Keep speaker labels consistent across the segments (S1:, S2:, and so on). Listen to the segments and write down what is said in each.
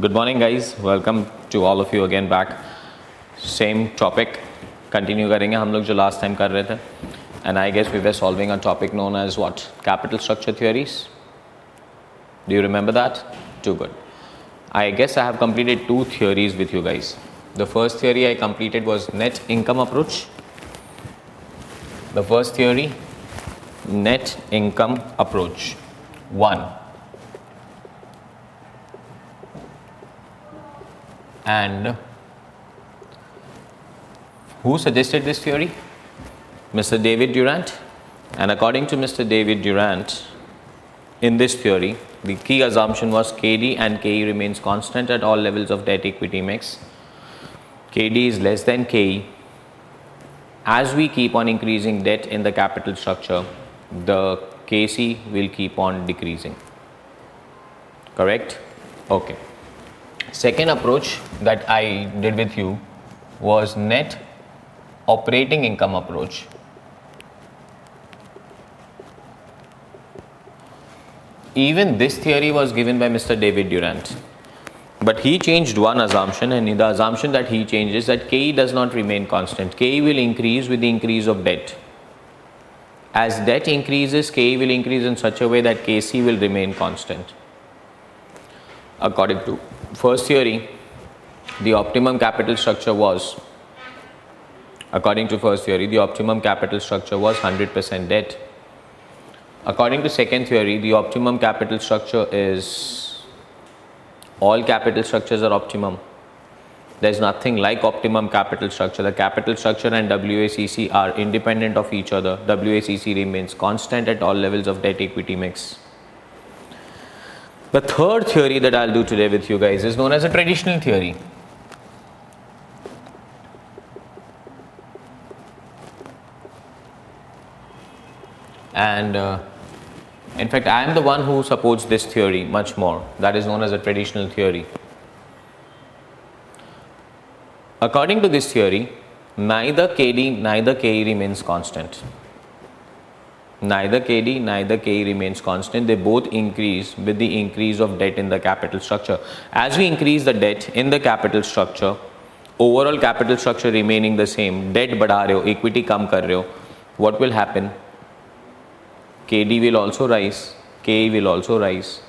S1: Good morning guys, welcome to all of you again back. Same topic continue करेंगे हम लोग जो last time कर रहे थे. And I guess we were solving a topic known as what? Capital structure theories. Do you remember that? Too good. I guess I have completed two theories with you guys. The first theory I completed was net income approach. The first theory, net income approach 1. And who suggested this theory? Mr. David Durant. And according to Mr. David Durant, in this theory, the key assumption was KD and KE remains constant at all levels of debt equity mix. KD is less than KE. As we keep on increasing debt in the capital structure, the KC will keep on decreasing. Correct? Okay. Second approach that I did with you was net operating income approach. Even this theory was given by Mr. David Durant, but he changed one assumption, and the assumption that he changed is that KE does not remain constant. KE will increase with the increase of debt. As debt increases, KE will increase in such a way that KC will remain constant. According to first theory, the optimum capital structure was, according to first theory, the optimum capital structure was 100% debt. According to second theory, the optimum capital structure is, all capital structures are optimum. There is nothing like optimum capital structure. The capital structure and WACC are independent of each other. WACC remains constant at all levels of debt equity mix. The third theory that I'll do today with you guys is known as a traditional theory. And in fact, I am the one who supports this theory much more. That is known as a traditional theory. According to this theory, neither KD, neither KE remains constant. Neither KD, neither KE remains constant. They both increase with the increase of debt in the capital structure. As we increase the debt in the capital structure, overall capital structure remaining the same, debt बढ़ा रहे हो, equity कम कर रहे हो, what will happen? KD will also rise, KE will also rise,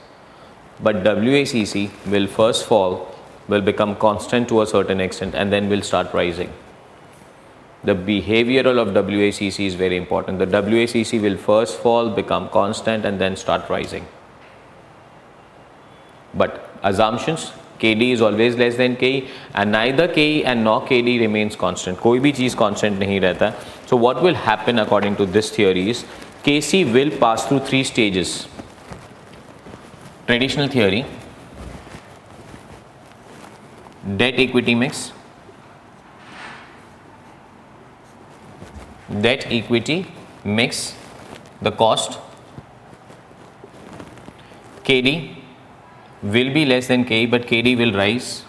S1: but WACC will first fall, will become constant to a certain extent, and then will start rising. The behavioral of WACC is very important. The WACC will first fall, become constant, and then start rising. But assumptions, KD is always less than KE, and neither KE and nor KD remains constant. कोई भी चीज़ constant नहीं रहता. So what will happen according to this theory is, KC will pass through three stages. Traditional theory, debt equity mix, debt equity mix, the cost, KD will be less than KE, but KD will rise,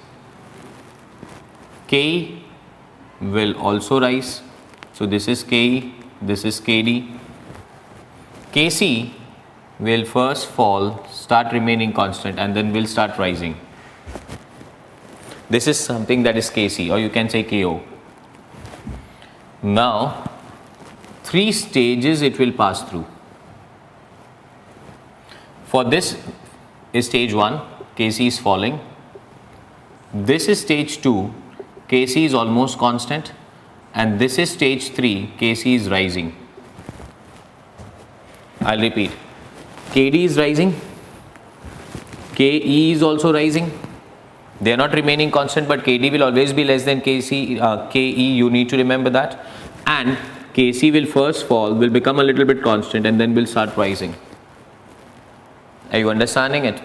S1: KE will also rise, so this is KE, this is KD, KC will first fall, start remaining constant, and then will start rising. This is something that is KC, or you can say KO. Now, three stages it will pass through. For this is stage 1, KC is falling. This is stage 2, KC is almost constant. And this is stage 3, KC is rising. I'll repeat. KD is rising. KE is also rising. They are not remaining constant, but KD will always be less than KE. You need to remember that. And KC will first fall, will become a little bit constant, and then will start rising. Are you understanding it?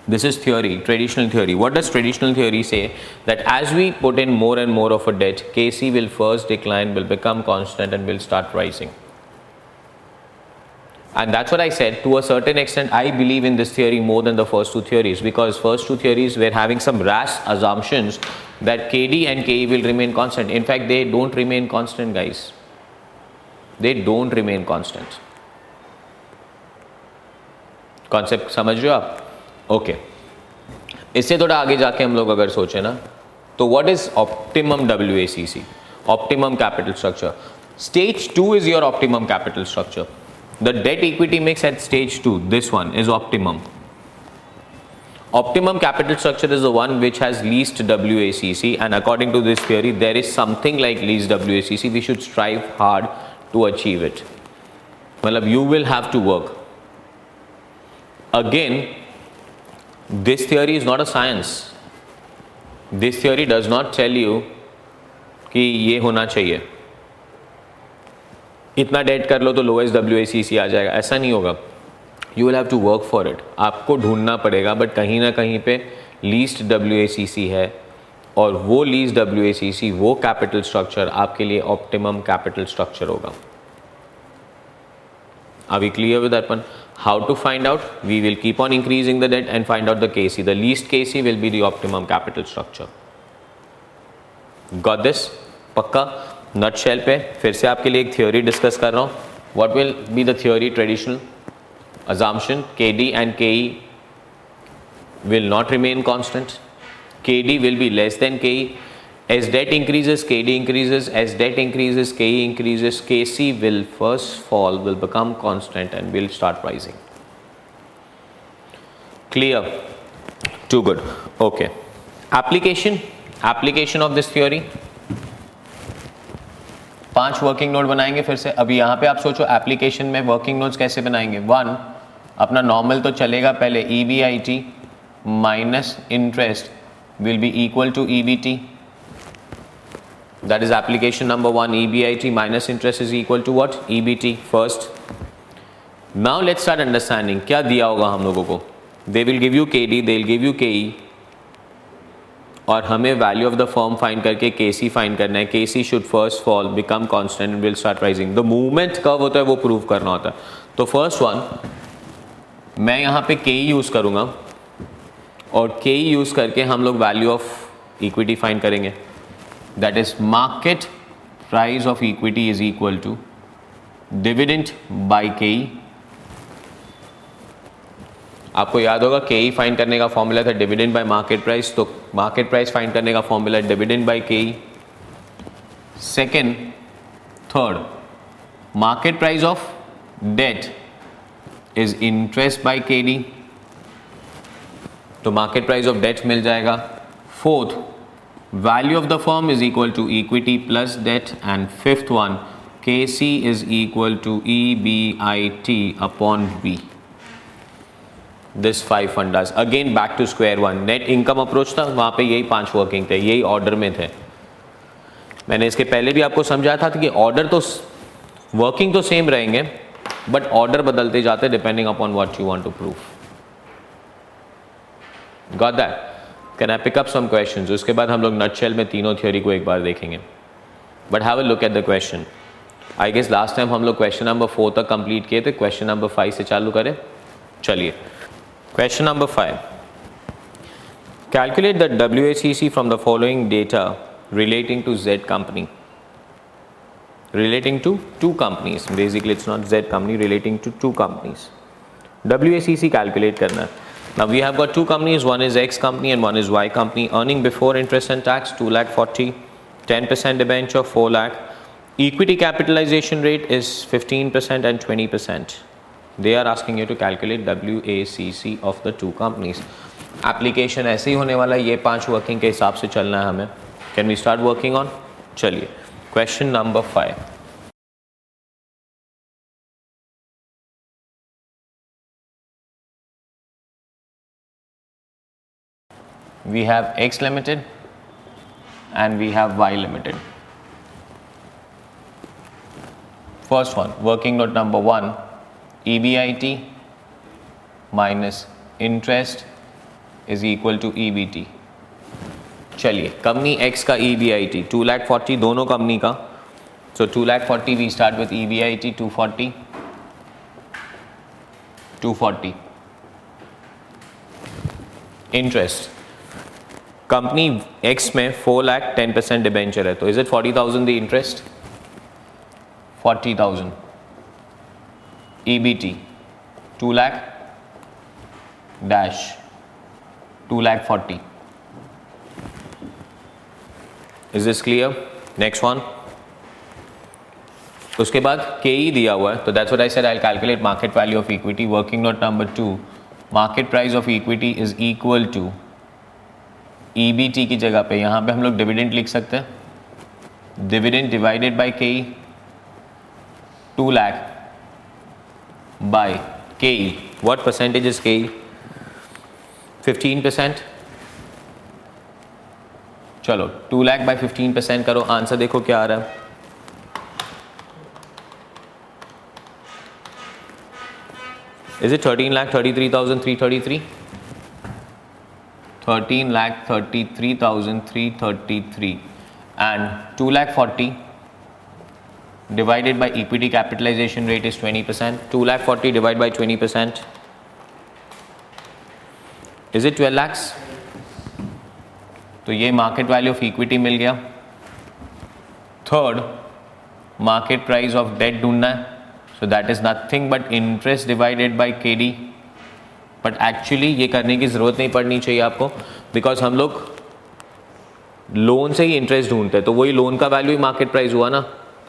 S1: This is theory, traditional theory. What does traditional theory say? That as we put in more and more of a debt, KC will first decline, will become constant, and will start rising. And that's what I said. To a certain extent, I believe in this theory more than the first two theories, because first two theories were having some rash assumptions that KD and KE will remain constant. In fact, they don't remain constant, guys. They don't remain constant. Concept समझ रहे हो आप? Okay, इससे थोड़ा आगे जाके हम लोग अगर सोचें ना, तो what is optimum WACC, optimum capital structure? Stage 2 is your optimum capital structure. The debt equity mix at stage 2, this one is optimum. Optimum capital structure is the one which has least WACC, and according to this theory there is something like least WACC. We should strive hard to achieve it. मतलब you will have to work. Again, this theory is not a science. This theory does not tell you कि ये होना चाहिए, इतना date कर लो तो lowest WACC आ जाएगा, ऐसा नहीं होगा. You will have to work for it. आपको ढूंढना पड़ेगा, बट कहीं ना कहीं पे लीस्ट WACC है, और वो लीस्ट WACC, वो कैपिटल स्ट्रक्चर आपके लिए ऑप्टिमम कैपिटल स्ट्रक्चर होगा. Are we clear with that one? How to find out? We will keep on increasing the debt and find out the KC. The least KC will be the optimum capital structure. Got this? पक्का? Nutshell पे फिर से आपके लिए एक theory discuss कर रहा हूँ. What will be the theory traditional assumption? KD and KE will not remain constant. KD will be less than KE. As debt increases, KD increases. As debt increases, KE increases. KC will first fall, will become constant, and will start rising. Clear? Too good. Okay. Application of this theory. 5 working note बनाएंगे फिर से. अभी यहाँ पे आप सोचो application में working notes कैसे बनाएंगे. 1, अपना नॉर्मल तो चलेगा पहले. EBIT minus interest will be equal to EBT. That is application number 1. EBIT minus interest is equal to what? EBT first. Now let's start understanding क्या दिया होगा हम लोगों को. They will give you KD, they will give you KE, और हमें value of the firm find करके KC find करना है. KC should first fall, become constant and will start rising. The movement कब होता है वो प्रूव करना होता है. तो फर्स्ट वन मैं यहाँ पे KE यूज़ करूँगा, और KE यूज़ करके हम लोग वैल्यू ऑफ इक्विटी फाइंड करेंगे. That is market price of equity is equal to dividend by KE. आपको याद होगा KE फाइंड करने का फॉर्मूला था डिविडेंड बाय मार्केट प्राइस. तो मार्केट प्राइस फाइंड करने का formula dividend by KE. Second, third, market price of debt is interest by KD. तो मार्केट प्राइस ऑफ डेट मिल जाएगा. Fourth, value of the firm is equal to equity plus debt, and fifth one, KC is equal to EBIT upon B. This 5 fundas. Again back to square one. Net income approach था, वहाँ पे यही 5 working थे, यही order में थे. मैंने इसके पहले भी आपको समझाया था कि ऑर्डर तो वर्किंग तो सेम रहेंगे, बट ऑर्डर बदलते जाते depending upon what you want to prove. Got that? Can I pick up some questions? उसके बाद हम लोग नटशेल में तीनों थ्योरी को एक बार देखेंगे. But have a look at the question. I guess last time हम लोग क्वेश्चन नंबर 4 तक कंप्लीट किए थे. क्वेश्चन नंबर 5 से चालू करें. चलिए, question number 5. Calculate the WACC from the following data relating to Z company. Relating to 2 companies. Basically it's not Z company, relating to 2 companies. WACC calculate करना है. Now we have got 2 companies, one is X company and one is Y company. Earning before interest and tax 2,40,000, 10% debenture 4,00,000. Equity capitalization rate is 15% and 20%. They are asking you to calculate WACC of the 2 companies. Application ऐसे ही होने वाला है, ये 5 working के हिसाब से चलना है हमें. Can we start working on? चलिए, question number 5. We have X limited and we have Y limited. First one, working note number 1, EBIT minus interest is equal to EBT. चलिए, कंपनी X का EBIT 2,40,000 दोनों company का. So 2,40,000 we start with EBIT 240. Interest. Company X में 4,00,000 10% debenture है, तो is it 40,000 the interest? 40,000. EBT 2,00,000 dash 2,40,000. Is this clear? Next one. उसके बाद KE दिया हुआ है, तो that's what I said, I'll calculate market value of equity. Working note number 2, market price of equity is equal to EBT की जगह पे यहाँ पे हम लोग डिविडेंड लिख सकते हैं, dividend divided by KE, 2 lakh by KE. What percentage is KE? 15%. चलो 2 लाख बाय 15% करो, आंसर देखो क्या आ रहा है. Is it 13,33,333? 13,33,333 and 2,40,000 divided by equity capitalization rate is 20%. 2,40,000 divided by 20%. Is it 12 lakhs? तो ये मार्केट वैल्यू ऑफ इक्विटी मिल गया. Third, market price of debt ढूंढना है, so that is nothing but interest divided by KD. But actually ये करने की ज़रूरत नहीं पड़नी चाहिए आपको, बिकॉज हम लोग लोन से ही इंटरेस्ट ढूंढते हैं, तो वही लोन का वैल्यू ही मार्केट प्राइस हुआ ना.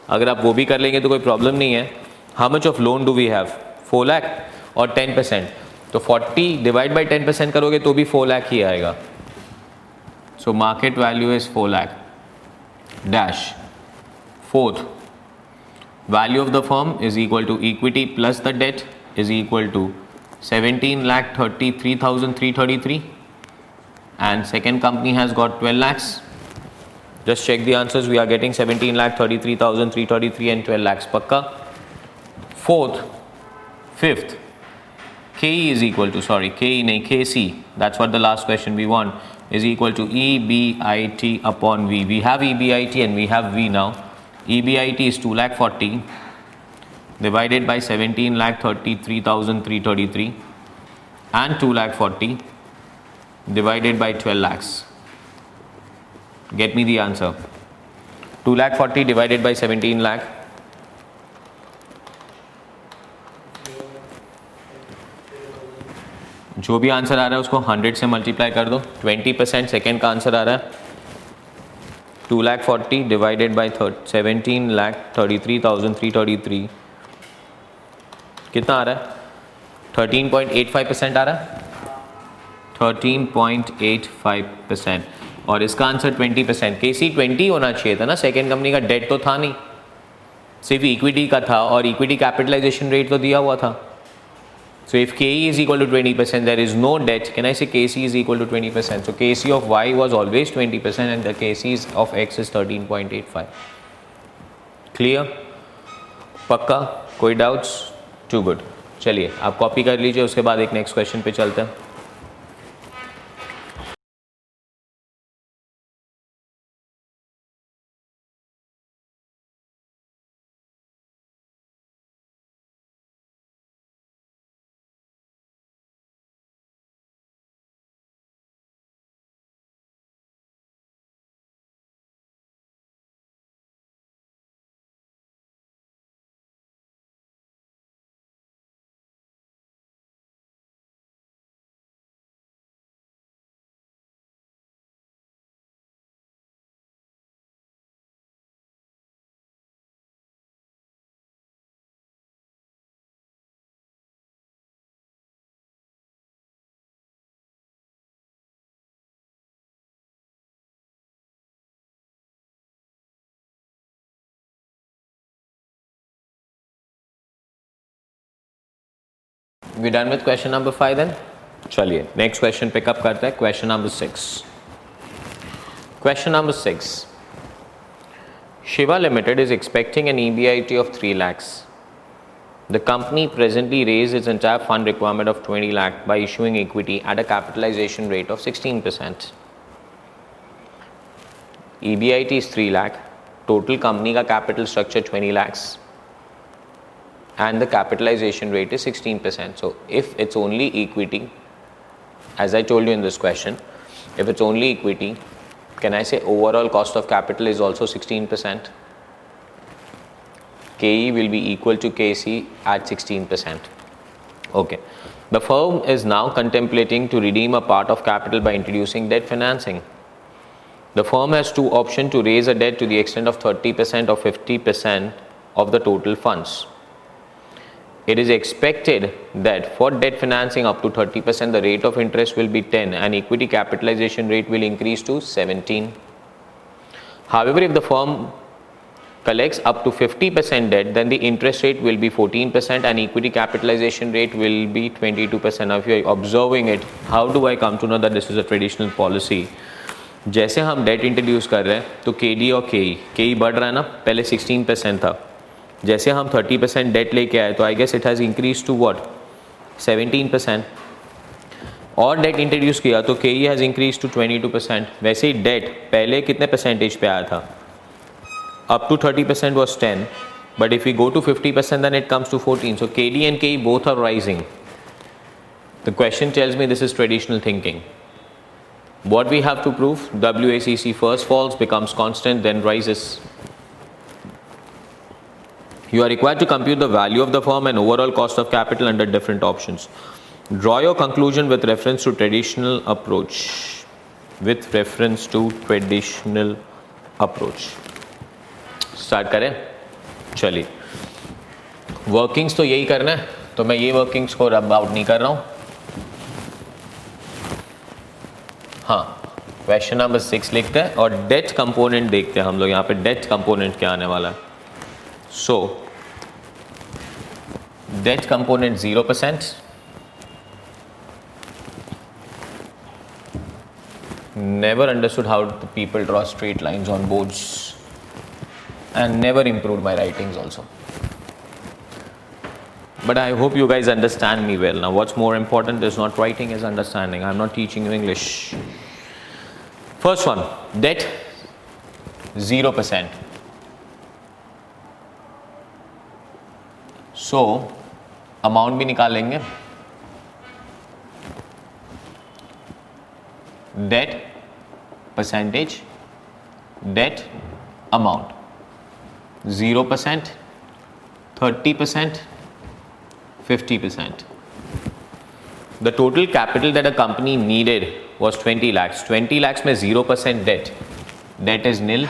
S1: अगर आप वो भी कर लेंगे तो कोई प्रॉब्लम नहीं है. How much of loan do we have? 4 lakh और 10%, तो 40 डिवाइड बाई 10% करोगे तो भी 4 लाख ही आएगा. So market value is 4 lakh dash. Fourth, value of the firm is equal to equity plus the debt is equal to 17,33,333 and second company has got 12 lakhs. Just check the answers. We are getting 17,33,333 and 12 lakhs pakka. Fifth, KE is equal to, sorry, KE nahi, KC, that's what the last question we want, is equal to EBIT upon V. We have EBIT and we have V now. EBIT is 2,40,000 divided by 17,33,333 and 2,40,000 divided by 12 lakhs. Get me the answer. 2,40,000 divided by 17 lakh. जो भी answer आ रहा है उसको 100 से multiply कर दो. 20% second का answer आ रहा है. 2,40,000 डिवाइडेड बाई 17,33,333 कितना आ रहा है? 13.85% आ रहा है. 13.85%. और इसका आंसर 20%. KC 20 होना चाहिए था ना, सेकेंड कंपनी का डेट तो था नहीं, सिर्फ इक्विटी का था और इक्विटी कैपिटलाइजेशन रेट तो दिया हुआ था. So if KE is equal to 20%, there is no debt. Can I say KC is equal to 20%? So KC of Y was always 20% and the KC of X is 13.85. Clear? पक्का? कोई doubts? Too good. चलिए आप copy कर लीजिए, उसके बाद एक next question पे चलते हैं. We done with question number 5 then? चलिए नेक्स्ट क्वेश्चन पिकअप करते हैं. Question number 6. Question number 6. Shiva Limited is expecting an EBIT of 3 lakhs. The company presently raised its entire fund requirement of 20 lakh by issuing equity at a capitalization rate of 16%. EBIT is 3 lakh. Total company का capital structure 20 lakhs. And the capitalization rate is 16%. So if it's only equity, as I told you in this question, if it's only equity, can I say overall cost of capital is also 16%? KE will be equal to KC at 16%. Okay. The firm is now contemplating to redeem a part of capital by introducing debt financing. The firm has two options to raise a debt to the extent of 30% or 50% of the total funds. It is expected that for debt financing up to 30%, the rate of interest will be 10 and equity capitalization rate will increase to 17. However, if the firm collects up to 50% debt, then the interest rate will be 14% and equity capitalization rate will be 22%. Now, if you are observing it, how do I come to know that this is a traditional policy? जैसे हम date introduce कर रहे हैं तो KD और KE बढ़ रहा है ना, पहले 16% था, जैसे हम 30% डेट लेके आए तो I guess it has increase to what 17%, और डेट इंट्रोड्यूस किया तो KE हैज़ इंक्रीज टू 22%. वैसे ही डेट पहले कितने परसेंटेज पे आया था, up to 30% was 10, but if we go to 50% then it comes to 14. So KD and KE both are rising. The question tells me this is traditional thinking. What we have to prove? WACC first falls, becomes constant, then rises. You are required to compute the value of the firm and overall cost of capital under different options. Draw your conclusion with reference to traditional approach. With reference to traditional approach. Start करें, चलिए. Workings तो यही करना है, तो मैं ये workings को रब आउट नहीं कर रहा हूँ. हाँ, क्वेश्चन नंबर 6 लिखते हैं और डेट कंपोनेंट देखते हैं हम लोग. यहाँ पे डेट कंपोनेंट क्या आने वाला है. सो date component 0%. Never understood how the people draw straight lines on boards. And never improved my writings also. But I hope you guys understand me well. Now what's more important is not writing, is understanding. I'm not teaching you English. First one, debt 0%. So amount भी निकाल लेंगे. Debt percentage, debt amount. 0%, 30%, 50%. The total capital that a company needed was 20 lakhs. 20 lakhs में 0% debt. Debt is nil.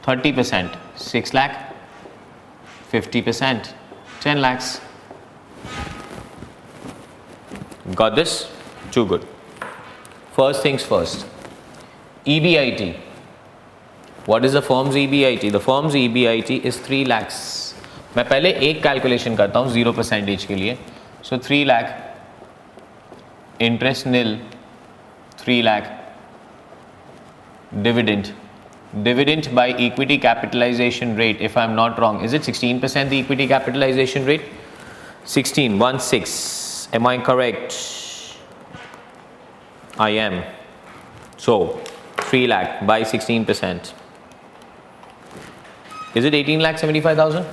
S1: 30%, 6 lakh. 50%, 10 lakhs. Got this? Too good. First things first. EBIT. What is the firm's EBIT? The firm's EBIT is 3 lakhs. मैं पहले एक calculation करता हूँ 0% के लिए. So 3 lakh, interest nil, 3 lakh, dividend. Dividend by equity capitalization rate, if I'm not wrong, is it 16% the equity capitalization rate? 16. Am I correct? I am. So 3 lakh by 16%. Is it 18,75,000?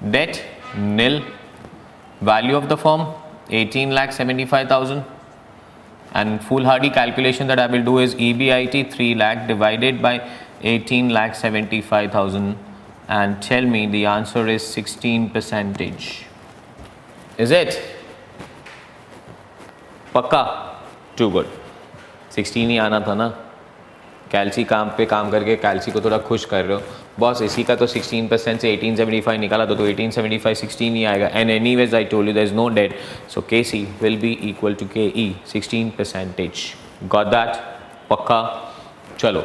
S1: Debt nil. Value of the firm 18,75,000. And foolhardy calculation that I will do is EBIT 3 lakh divided by 18,75,000 and tell me the answer is 16%. Is it? पक्का? Too good. 16 ही आना था ना. कैल्सी काम पे काम करके कैल्सी को थोड़ा खुश कर रहे हो. बॉस इसी का तो 16% से 1875 निकाला तो 1875 16 ही आएगा. And anyways I told you there is no debt. So KC will be equal to KE 16%. Got that? पक्का? चलो.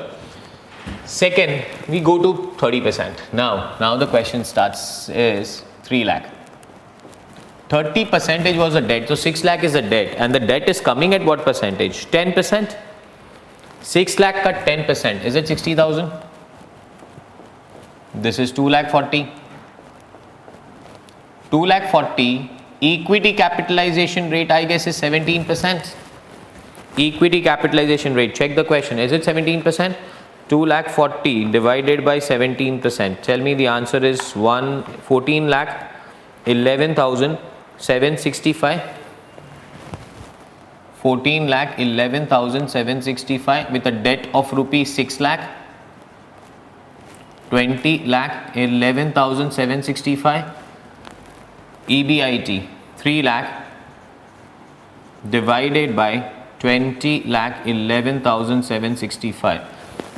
S1: Second, we go to 30%. Now the question starts is 3 lakh. 30% was a debt, so 6 lakh is a debt, and the debt is coming at what percentage? 10%. 6 lakh cut 10%. Is it 60,000? This is 2 lakh 40. 2 lakh 40. Equity capitalization rate, I guess, is 17%. Equity capitalization rate. Check the question. Is it 17%? 2 lakh 40 divided by 17%. Tell me the answer is 14 lakh 11,765. 14 lakh 11,765 with a debt of rupees 6 lakh. 20 lakh 11,765. EBIT 3 lakh divided by 20 lakh 11,765.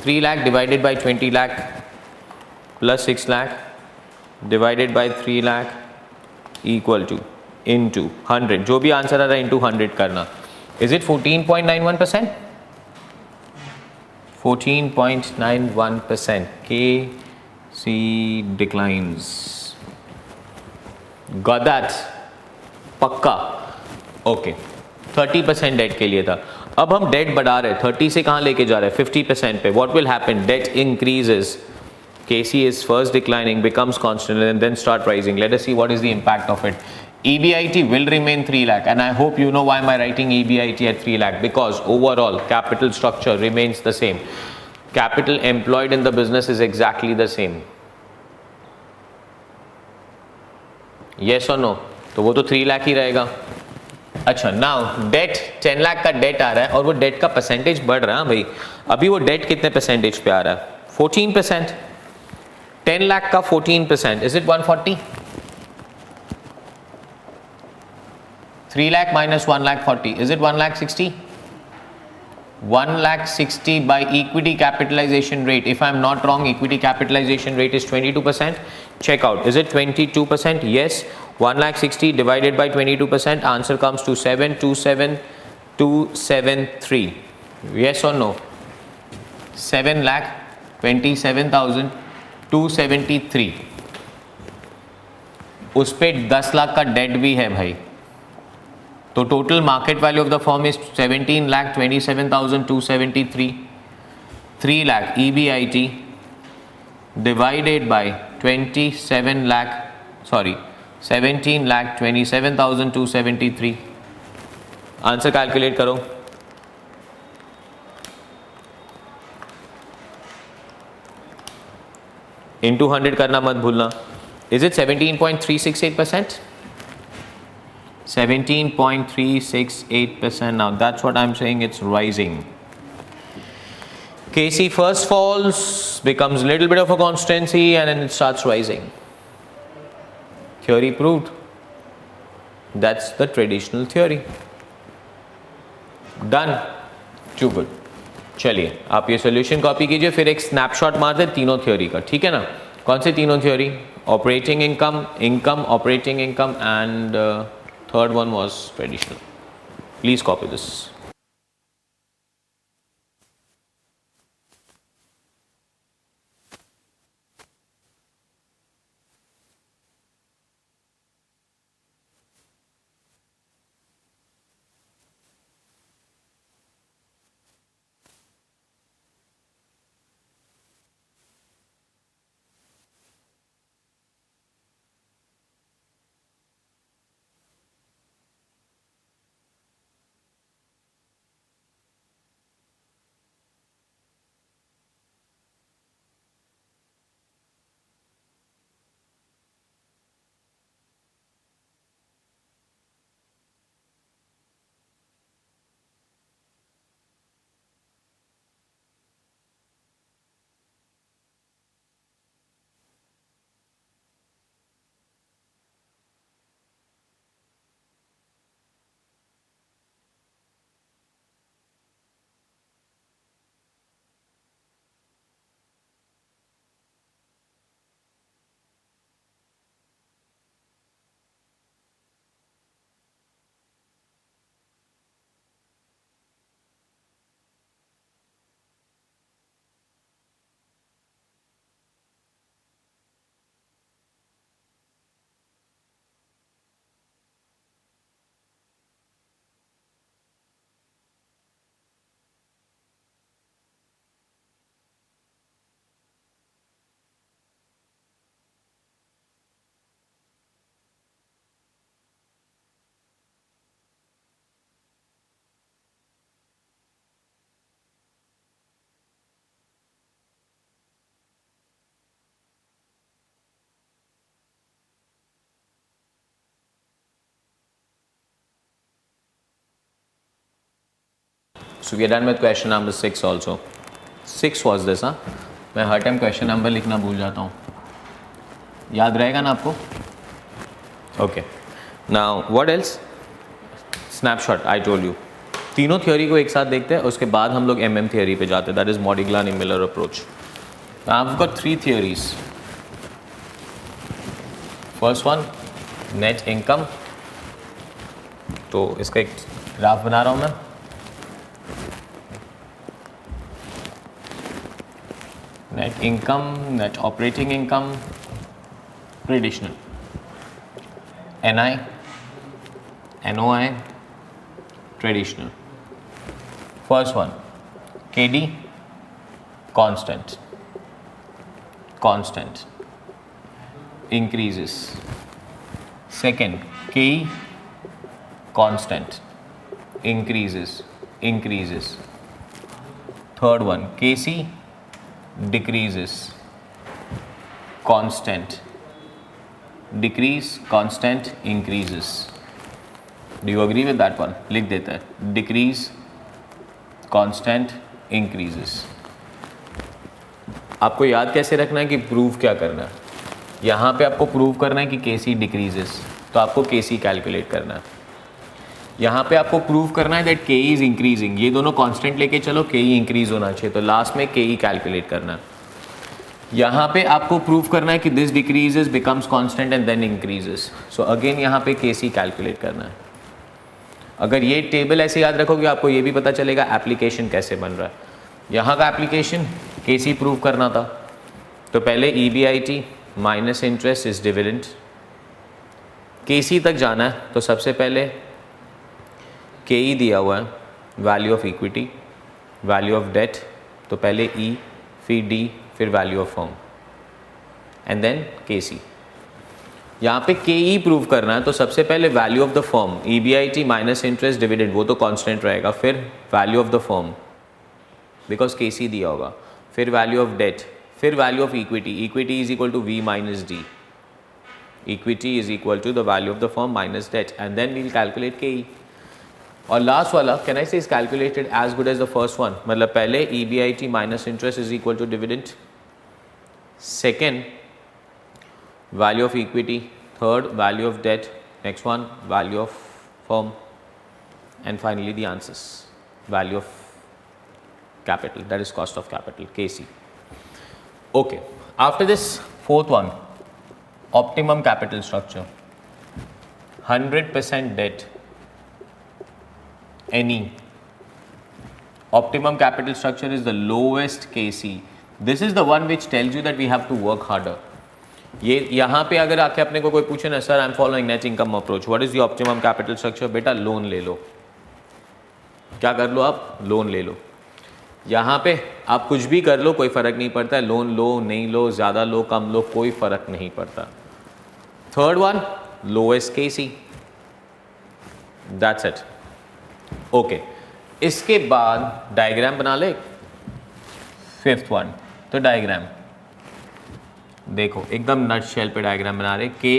S1: 3 lakh divided by 20 lakh plus 6 lakh divided by 3 lakh equal to into 100. जो भी answer आ रहा है into 100 करना. Is it 14.91%? 14.91%. KC declines. Got that? पक्का. Okay 30% date के लिए था. अब हम डेट बढ़ा रहे हैं, 30 से कहाँ लेके जा रहे हैं 50% पे. What will happen? Debt increases. KC is first declining, becomes constant and then start rising. Let us see what is the impact of it. EBIT will remain 3 lakh, and I hope you know why am I writing EBIT at 3 lakh, because overall capital structure remains the same. Capital employed in the business is exactly the same. Yes or no? तो वो तो 3 लाख ही रहेगा. अच्छा, now date 10 lakh का date आ रहा है और वो डेट का परसेंटेज बढ़ रहा है भाई. अभी वो डेट कितने परसेंटेज पे आ रहा है? 14%. 10 लाख का 14%. Is it 140? 3 lakh minus 1 lakh 40. Is it 1 lakh 60? 1 lakh 60 by equity capitalization rate. If I'm not wrong, equity capitalization rate is 22%. Check out. Is it 22%? Yes. 1 lakh 60 divided by 22%. Answer comes to 727,273. Yes or no? 7 lakh 27,273. उस पे 10 लाख का date भी है भाई. तो total market value of the firm is 17,27,273. 3 lakh EBIT divided by 17,27,273. Answer calculate करो. Into 100 करना मत भूलना. Is it 17.368%? 17.368%. Now that's what I'm saying, it's rising. KC first falls, becomes a little bit of a constancy, and then it starts rising. Theory proved. That's the traditional theory. Done. Too good. चलिए आप ये solution copy कीजिए, फिर एक snapshot मार दे तीनों theory का. ठीक है ना? कौन से तीनों theory? Operating income, operating income, and third one was traditional. Please copy this. So we are done with question number 6 also. 6 was this, huh? मैं हर टाइम क्वेश्चन नंबर लिखना भूल जाता हूँ, याद रहेगा ना आपको? Okay, now what else? Snapshot, I told you. तीनों थ्योरी को एक साथ देखते हैं, उसके बाद हम लोग एमएम थ्योरी पे जाते हैं, that is Modigliani Miller approach. I have got 3 theories. First one, net income. तो इसका एक ग्राफ बना रहा हूँ मैं। Net income, net operating income, traditional, NI, NOI, traditional. First one, KD constant, constant increases. Second, KE constant, increases, increases. Third one, KC decreases, constant, decrease, constant, increases. Do you agree with that one? लिख देता है, decrease, constant, increases. आपको याद कैसे रखना है कि prove क्या करना है? यहाँ पे आपको प्रूव करना है कि केसी डिक्रीजेस, तो आपको केसी कैलकुलेट करना है। यहाँ पे आपको प्रूव करना है दैट के इज इंक्रीजिंग, ये दोनों कांस्टेंट लेके चलो, के ई इंक्रीज होना चाहिए, तो लास्ट में के ई कैलकुलेट करना है। यहाँ पे आपको प्रूव करना है कि this decreases becomes constant and then increases, so again यहाँ पे के सी कैलकुलेट करना है। अगर ये टेबल ऐसे याद रखोगे आपको ये भी पता चलेगा एप्लीकेशन कैसे बन रहा है। यहाँ का एप्लीकेशन के सी प्रूव करना था, तो पहले E B I T minus interest is dividend. KC तक जाना है तो सबसे पहले के ई दिया हुआ है, value of equity, value of debt, तो पहले ई फिर डी फिर value of firm and then K C. यहाँ पे के ई प्रूव करना है तो सबसे पहले value of the firm, E B I T minus interest dividend, वो तो कांस्टेंट रहेगा, फिर value of the firm because K C दिया होगा, फिर वैल्यू ऑफ डेट, फिर value of equity, equity is equal to V minus D, equity is equal to the value of the firm minus debt and then we'll calculate K E. और last वाला can I say is calculated as good as the first one, मतलब पहले E B I T minus interest is equal to dividend, second value of equity, third value of debt, next one value of firm and finally the answers value of capital, that is cost of capital, KC. Okay, after this fourth one, optimum capital structure, 100% debt, any optimum capital structure is the lowest KC. This is the one which tells you that we have to work harder. ये यहाँ पे अगर आके अपने को कोई पूछे ना, sir I am following net income approach, what is the optimum capital structure, बेटा लोन ले लो, क्या कर लो आप, लोन ले लो। यहाँ पे आप कुछ भी कर लो कोई फ़र्क नहीं पड़ता है, लोन लो नहीं लो, ज़्यादा लो कम लो, कोई फ़र्क नहीं पड़ता। Third one lowest KC, that's it. Okay, इसके बाद डायग्राम बना ले। फिफ्थ वन, तो डायग्राम देखो एकदम नट शेल पे डायग्राम बना रहे, के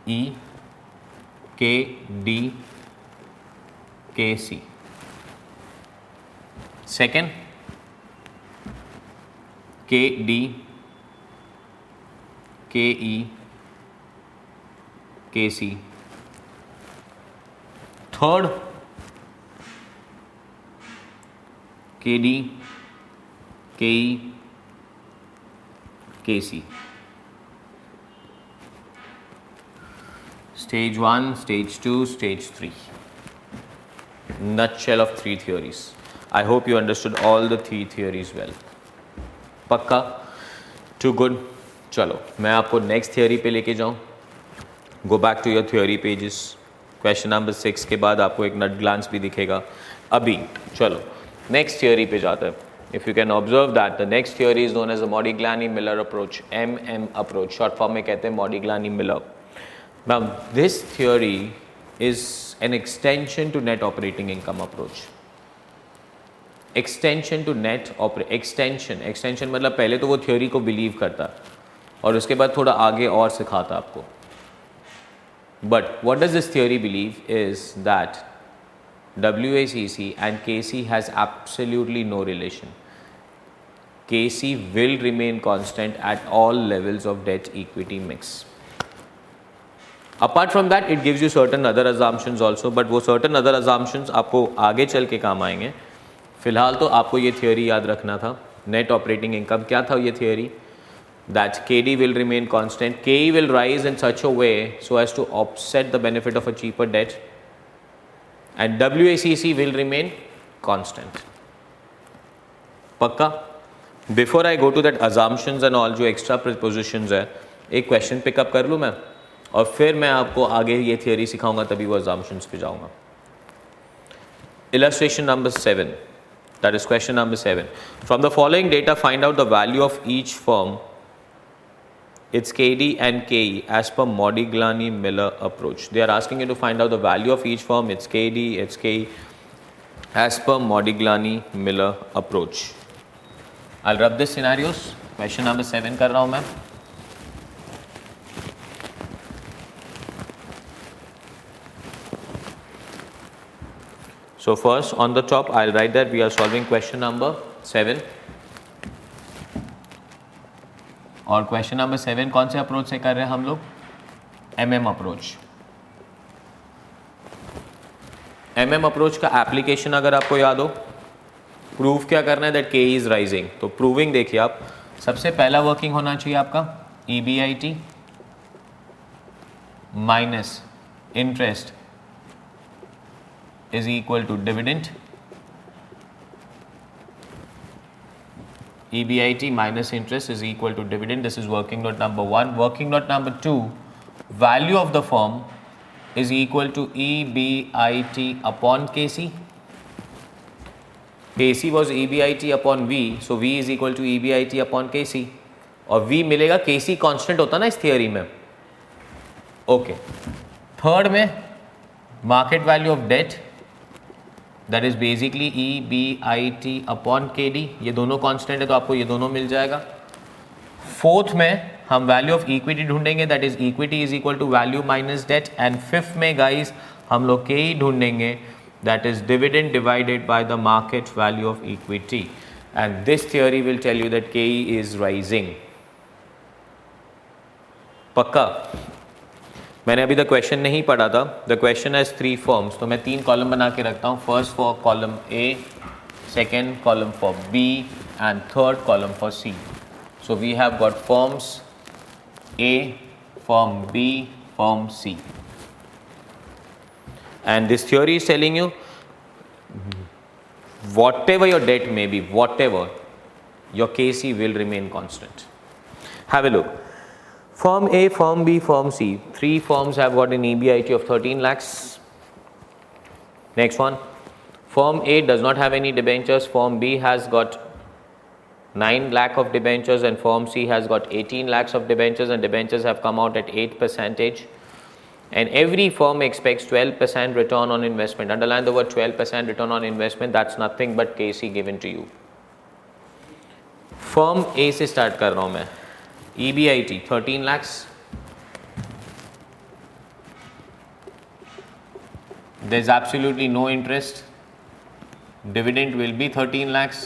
S1: ई के डी के सी, सेकेंड के डी के ई के सी, थर्ड के डी के ई के सी। Stage 1, Stage 2, Stage 3. Nutshell of 3 theories. I hope you understood all the 3 theories well. पक्का? Too good? चलो मैं आपको नेक्स्ट थियोरी पे लेके जाऊँ. Go back to your theory pages. Question number 6 के बाद आपको एक नट ग्लांस भी दिखेगा. अभी चलो नेक्स्ट थियोरी पे जाते हैं. If you can observe that the next theory is known as the Modigliani-Miller approach, MM approach. Short form में कहते हैं Modigliani-Miller. Now this theory is an extension to net operating income approach. Extension to net extension मतलब पहले तो वो theory को believe करता और उसके बाद थोड़ा आगे और सिखाता आपको. But what does this theory believe is that WACC and KC has absolutely no relation. KC will remain constant at all levels of debt equity mix. Apart from that, it gives you certain other assumptions also, but वो certain other assumptions आपको आगे चल के काम आएंगे. फिलहाल तो आपको ये थियोरी याद रखना था. नेट ऑपरेटिंग इनकम क्या था ये theory? That KD will remain constant. KE will rise in such a way so as to offset the benefit of a cheaper debt, and WACC will remain constant. पक्का? Before I go to that assumptions and all जो extra prepositions है, एक question pick up कर लूँ मैं, और फिर मैं आपको आगे ये theory सिखाऊंगा, तभी वो assumptions पे जाऊंगा. Illustration number 7, that is question number 7. From the following data, find out the value of each firm, its KD and KE as per Modigliani-Miller approach. They are asking you to find out the value of each firm, its KD, its KE as per Modigliani-Miller approach. I'll rub this scenarios. Question number 7 कर रहा हूँ मैं. So first on the top I'll write that we are solving question number 7. और question number 7 कौन से approach से कर रहे हैं हम लोग? MM approach. MM अप्रोच का एप्लीकेशन अगर आपको याद हो, प्रूव क्या करना है? That KE is rising. तो प्रूविंग देखिए आप, सबसे पहला वर्किंग होना चाहिए आपका EBIT minus interest is equal to dividend. EBIT minus interest is equal to dividend. This is working note number 1. Working note number 2, value of the firm is equal to EBIT upon KC. KC was EBIT upon V, so V is equal to EBIT upon KC. और V मिलेगा, KC constant होता ना इस theory में. Okay. Third में market value of debt, that is basically EBIT upon KD. ये दोनों constant है तो आपको ये दोनों मिल जाएगा. फोर्थ में हम वैल्यू ऑफ इक्विटी ढूंढेंगे, that is equity is equal to value minus debt. And fifth में गाइस हम लोग KE ढूंढेंगे, that is dividend divided by the market value of equity. And this theory will tell you that KE is rising. पक्का? मैंने अभी the question नहीं पढ़ा था. द क्वेश्चन हैज 3 फॉर्म्स, तो मैं 3 कॉलम बना के रखता हूँ. First for column A, second column for B and third column for C. So we have got firms A, firm B, firm C. And this theory is telling you whatever your debt may be, whatever, your KC will remain constant. Have a look. Firm A, Firm B, Firm C. 3 firms have got an EBIT of 13 lakhs. Next one. Firm A does not have any debentures. Firm B has got 9 lakh of debentures and Firm C has got 18 lakhs of debentures, and debentures have come out at 8%. And every firm expects 12% return on investment. Underline the word 12% return on investment. That's nothing but KC given to you. Firm A से start कर रहा हूँ मैं. EBIT 13 lakhs. There's absolutely no interest. Dividend will be 13 lakhs.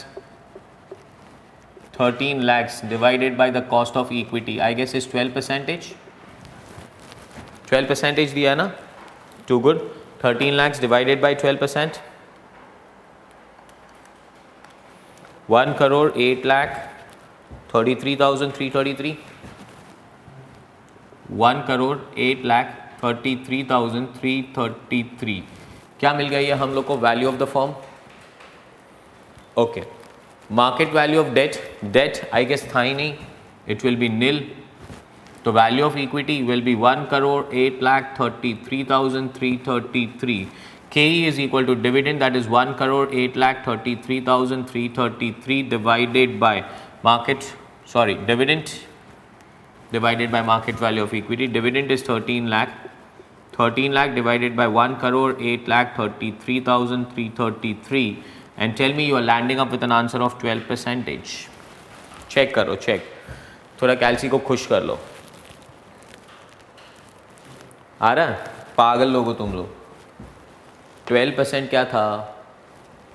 S1: 13 lakhs divided by the cost of equity, I guess is 12%. 12% दिया ना? Too good. 13 lakhs divided by 12%. 1 crore 8 lakh 33,333. 1 crore 8 lakh 33,333. क्या मिल गई है हम लोग को? Value of the firm. Okay. Market value of debt, debt I guess था ही नहीं, इट विल बी नील. तो value of equity will be 1 crore 8 lakh 33,333. KE is equal to dividend, that is 1 crore 8 lakh 33,333 divided by dividend divided by market value of equity. Dividend is 13 lakh. 13 lakh divided by 1 crore 8 lakh 33,333. And tell me you are landing up with an answer of 12%. Check करो, check. थोड़ा कैल्सी को खुश कर लो. आ रहा है? पागल लोग हो तुम लोग. 12% क्या था?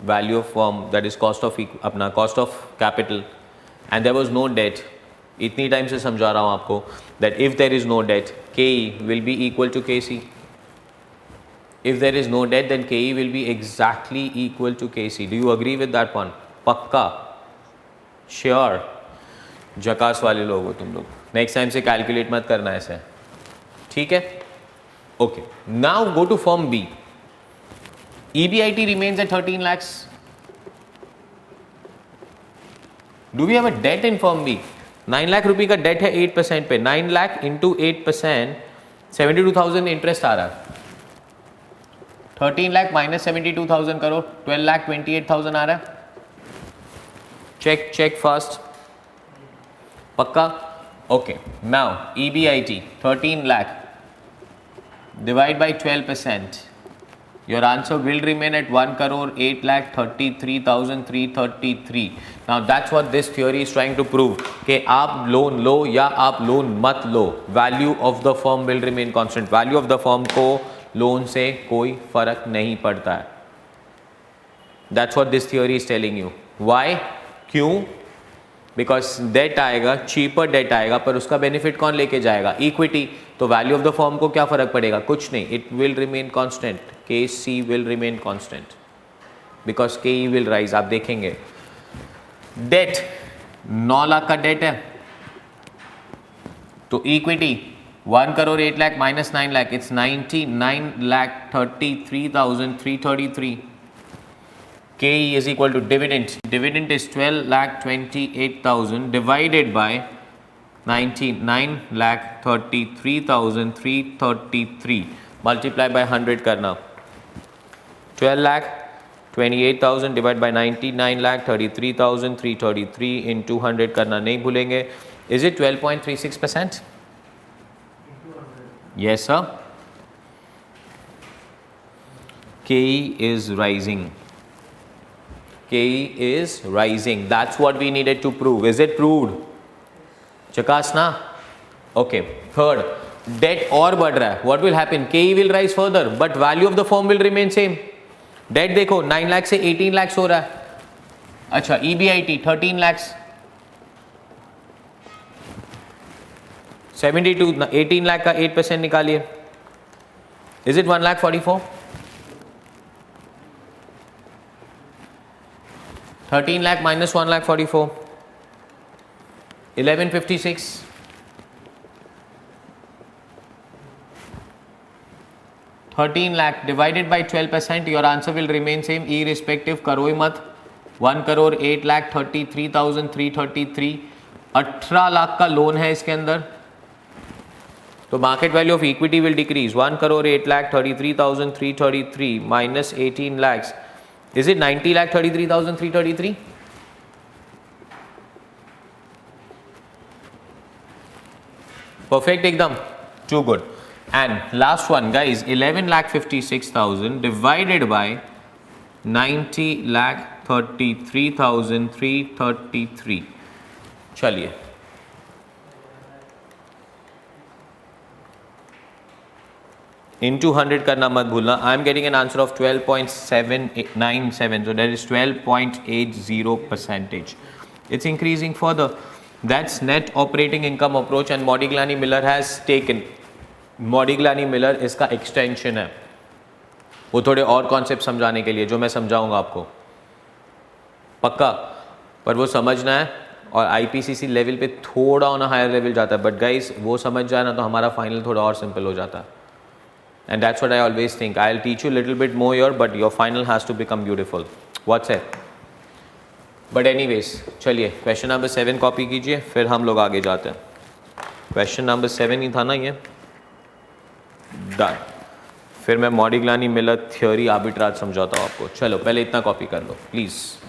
S1: Value of firm, that is cost of अपना cost of capital. And there was no debt. इतनी टाइम से समझा रहा हूँ आपको that if there is no debt KE will be equal to KC. If there is no debt, then KE will be exactly equal to KC. Do you agree with that one? पक्का, sure, जकास वाले लोग हो तुम लोग. Next time से calculate मत करना ऐसे, ठीक है? Okay, now go to firm B. EBIT remains at 13 lakhs. Do we have a debt in firm B? 9 lakh रुपए का डेट है 8% पे. 9 लाख इंटू 8%, 72,000 इंटरेस्ट आ रहा है. 13 लाख माइनस 72,000 करो, 12 लाख 28,000 आ रहा है. चेक फास्ट, पक्का? Okay, now EBIT 13 lakh divide by 12%. Your answer will remain at 1,08,33,333. Now that's what this theory is trying to prove, कि आप लोन लो या आप लोन मत लो, value of the firm will remain constant. Value of the firm को loan से कोई फर्क नहीं पड़ता है. That's what this theory is telling you. Why? क्यों? बिकॉज डेट आएगा, चीपर डेट आएगा, पर उसका बेनिफिट कौन लेके जाएगा? इक्विटी. तो वैल्यू ऑफ द फर्म को क्या फर्क पड़ेगा? कुछ नहीं. It will remain constant. KC will remain constant because KE will rise. आप देखेंगे डेट 9 लाख का डेट है, तो equity 1 crore 8 lakh minus 9 lakh, it's 99,33,333. KE is equal to dividend. Dividend is 12,28,000 divided by 99,33,333 multiply by 100 करना. 12,28,000 divided by 99,33,333 into 100 करना नहीं भूलेंगे. Is it 12.36%? Yes sir. KE is rising. KE is rising. That's what we needed to prove. Is it proved? चकास ना? Okay. Third, debt और बढ़ रहा है. What will happen? KE will rise further, but value of the firm will remain same. Debt देखो 9 लाख से 18 लाख हो रहा है. अच्छा, EBIT 13 लाख, 72, 18 लाख का 8% निकालिए. Is it 1,44,000? 13 lakh minus 1,44,000, 1156. 13 lakh divided by 12%, your answer will remain same irrespective. करो ही मत. 1,08,33,333. 18 लाख का लोन है इसके अंदर, तो market value of equity will decrease. 1,08,33,333 minus 18 lakhs. Is it 90,33,333? Perfect ekdam. Too good. And last one guys, 11,56,000 divided by 90,33,333. चलिए into 100 करना मत भूलना. I am getting an answer of 12.797, so that is 12.80%. It's increasing further. That's net operating income approach, and Modigliani Miller has taken. Modigliani Miller इसका extension है, वो थोड़े और concept समझाने के लिए जो मैं समझाऊंगा आपको, पक्का. पर वो समझना है, और IPCC लेवल पे थोड़ा ऑन हायर लेवल जाता है, बट गाइस वो समझ जाए ना तो हमारा फाइनल थोड़ा और सिंपल हो जाता है. And that's what I always think. I'll teach you a little bit more here, but your final has to become beautiful. What's it? But anyways, चलिए क्वेश्चन नंबर 7 कॉपी कीजिए, फिर हम लोग आगे जाते हैं. क्वेश्चन नंबर 7 ही था ना ये. डन. फिर मैं मॉडिग्लानी मिलर थ्योरी आर्बिट्राज समझाता हूँ आपको. चलो पहले इतना कॉपी कर लो please.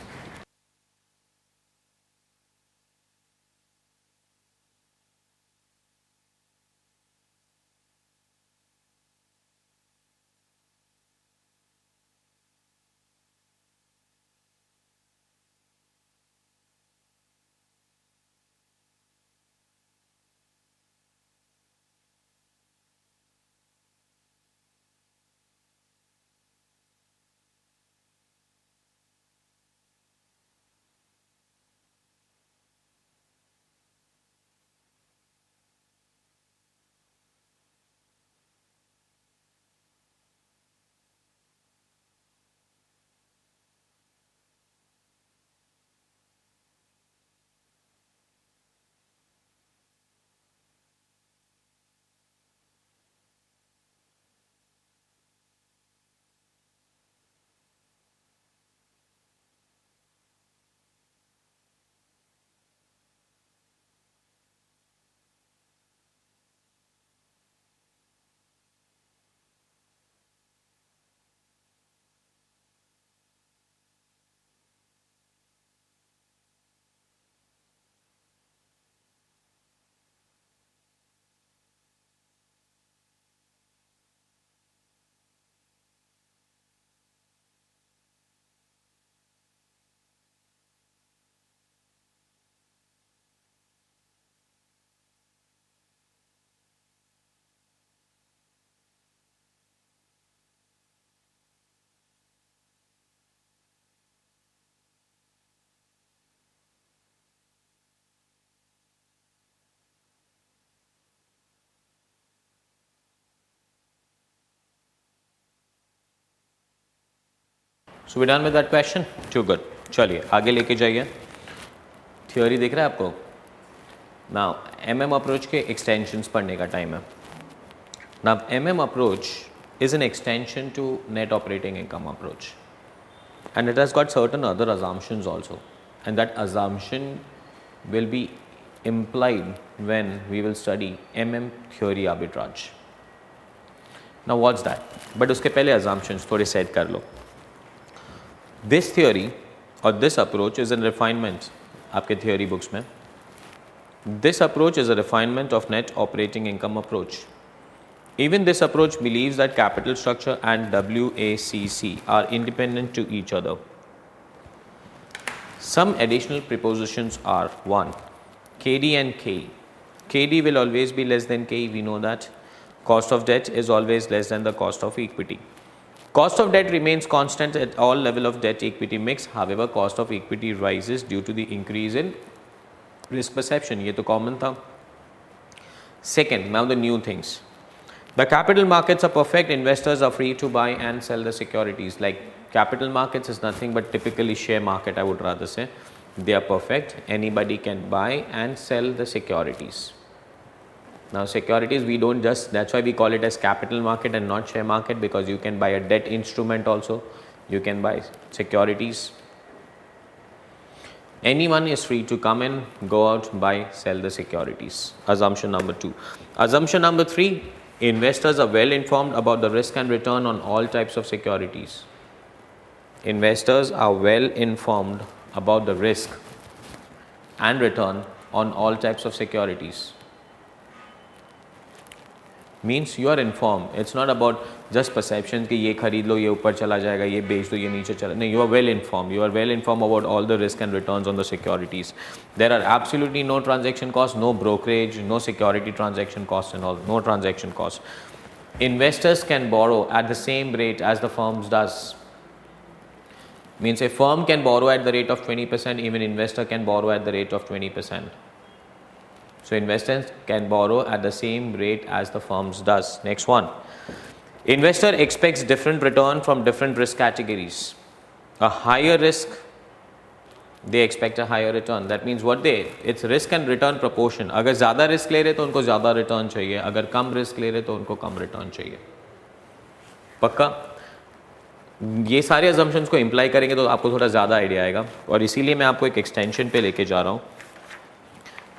S1: So we done with that question, too good. चलिए आगे लेके जाइए। थ्योरी दिख रहा है आपको? नाउ एमएम अप्रोच के एक्सटेंशंस पढ़ने का टाइम है। Now MM approach is an extension to net operating income approach, and it has got certain other assumptions also, and that assumption will be implied when we will study MM theory arbitrage. Now what's that? But uske pehle assumptions thode set kar lo. This theory or this approach is a refinement aapke theory books mein. This approach is a refinement of net operating income approach. Even this approach believes that capital structure and WACC are independent to each other. Some additional prepositions are: 1. KD and KE. KD will always be less than KE, we know that. Cost of debt is always less than the cost of equity. Cost of debt remains constant at all level of debt equity mix. However, cost of equity rises due to the increase in risk perception. ये तो common था. Second, now the new things. The capital markets are perfect. Investors are free to buy and sell the securities. Like capital markets is nothing but typically share market, I would rather say. They are perfect. Anybody can buy and sell the securities. Now securities, we don't just, that's why we call it as capital market and not share market, because you can buy a debt instrument also. You can buy securities. Anyone is free to come in, go out, buy, sell the securities. Assumption number 2. Assumption number 3. Investors are well informed about the risk and return on all types of securities. Investors are well informed about the risk and return on all types of securities. Means you are informed. It's not about just perception कि ये खरीद लो, ये ऊपर चला जाएगा, ये बेच दो, ये नीचे चला. नहीं, you are well informed. You are well informed about all the risk and returns on the securities. There are absolutely no transaction costs, no brokerage, no security transaction costs and all, no transaction costs. Investors can borrow at the same rate as the firms does. Means a firm can borrow at the rate of 20%, even investor can borrow at the rate of 20%. So investors can borrow at the same rate as the firms does. Next one. Investor expects different return from different risk categories. A higher risk, they expect a higher return. That means what it's risk and return proportion. अगर ज़्यादा risk ले रहे तो उनको ज़्यादा return चाहिए, अगर कम risk ले रहे तो उनको कम रिटर्न चाहिए. पक्का? ये सारे assumptions को imply करेंगे तो आपको थोड़ा ज़्यादा आइडिया आएगा, और इसीलिए मैं आपको एक एक्सटेंशन पे लेके जा रहा हूँ.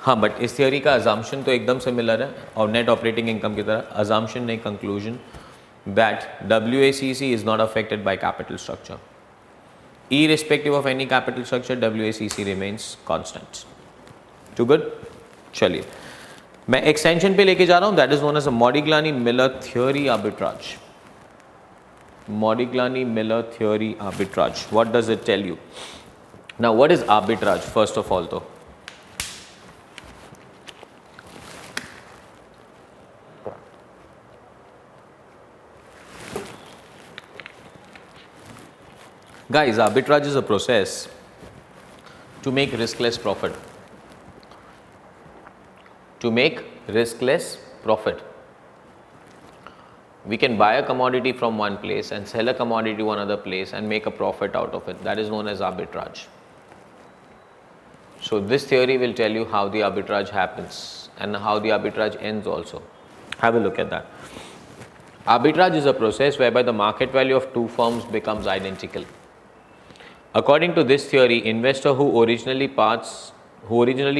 S1: हाँ, बट इस थियोरी का अजम्पशन तो एकदम सिमिलर है, और नेट ऑपरेटिंग इनकम की तरह अजम्पशन नहीं conclusion, that WACC is not affected by capital structure. irrespective of any capital structure, WACC remains constant. Too good? चलिए मैं एक्सटेंशन पे लेके जा रहा हूँ. That is known as Modigliani-Miller theory arbitrage. Modigliani-Miller theory arbitrage. What does it tell you? Now, what is arbitrage first of all though? Guys, arbitrage is a process to make riskless profit. To make riskless profit. We can buy a commodity from one place and sell a commodity to another place and make a profit out of it. That is known as arbitrage. So this theory will tell you how the arbitrage happens and how the arbitrage ends also. Have a look at that. Arbitrage is a process whereby the market value of two firms becomes identical. According to this theory, investor who originally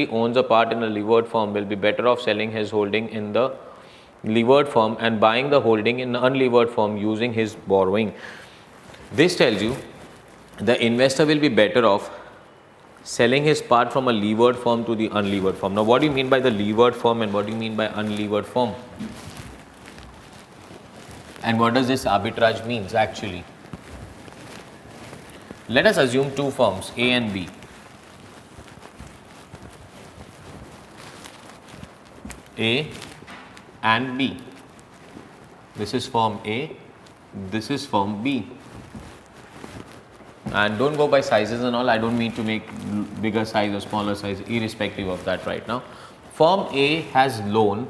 S1: owns a part in a levered firm will be better off selling his holding in the levered firm and buying the holding in the unlevered firm using his borrowing. This tells you the investor will be better off selling his part from a levered firm to the unlevered firm. Now, what do you mean by the levered firm and what do you mean by unlevered firm? And what does this arbitrage means actually? Let us assume two firms, A and B. A and B. This is firm A, this is firm B. And don't go by sizes and all, I don't mean to make bigger size or smaller size, irrespective of that right now. Firm A has loan,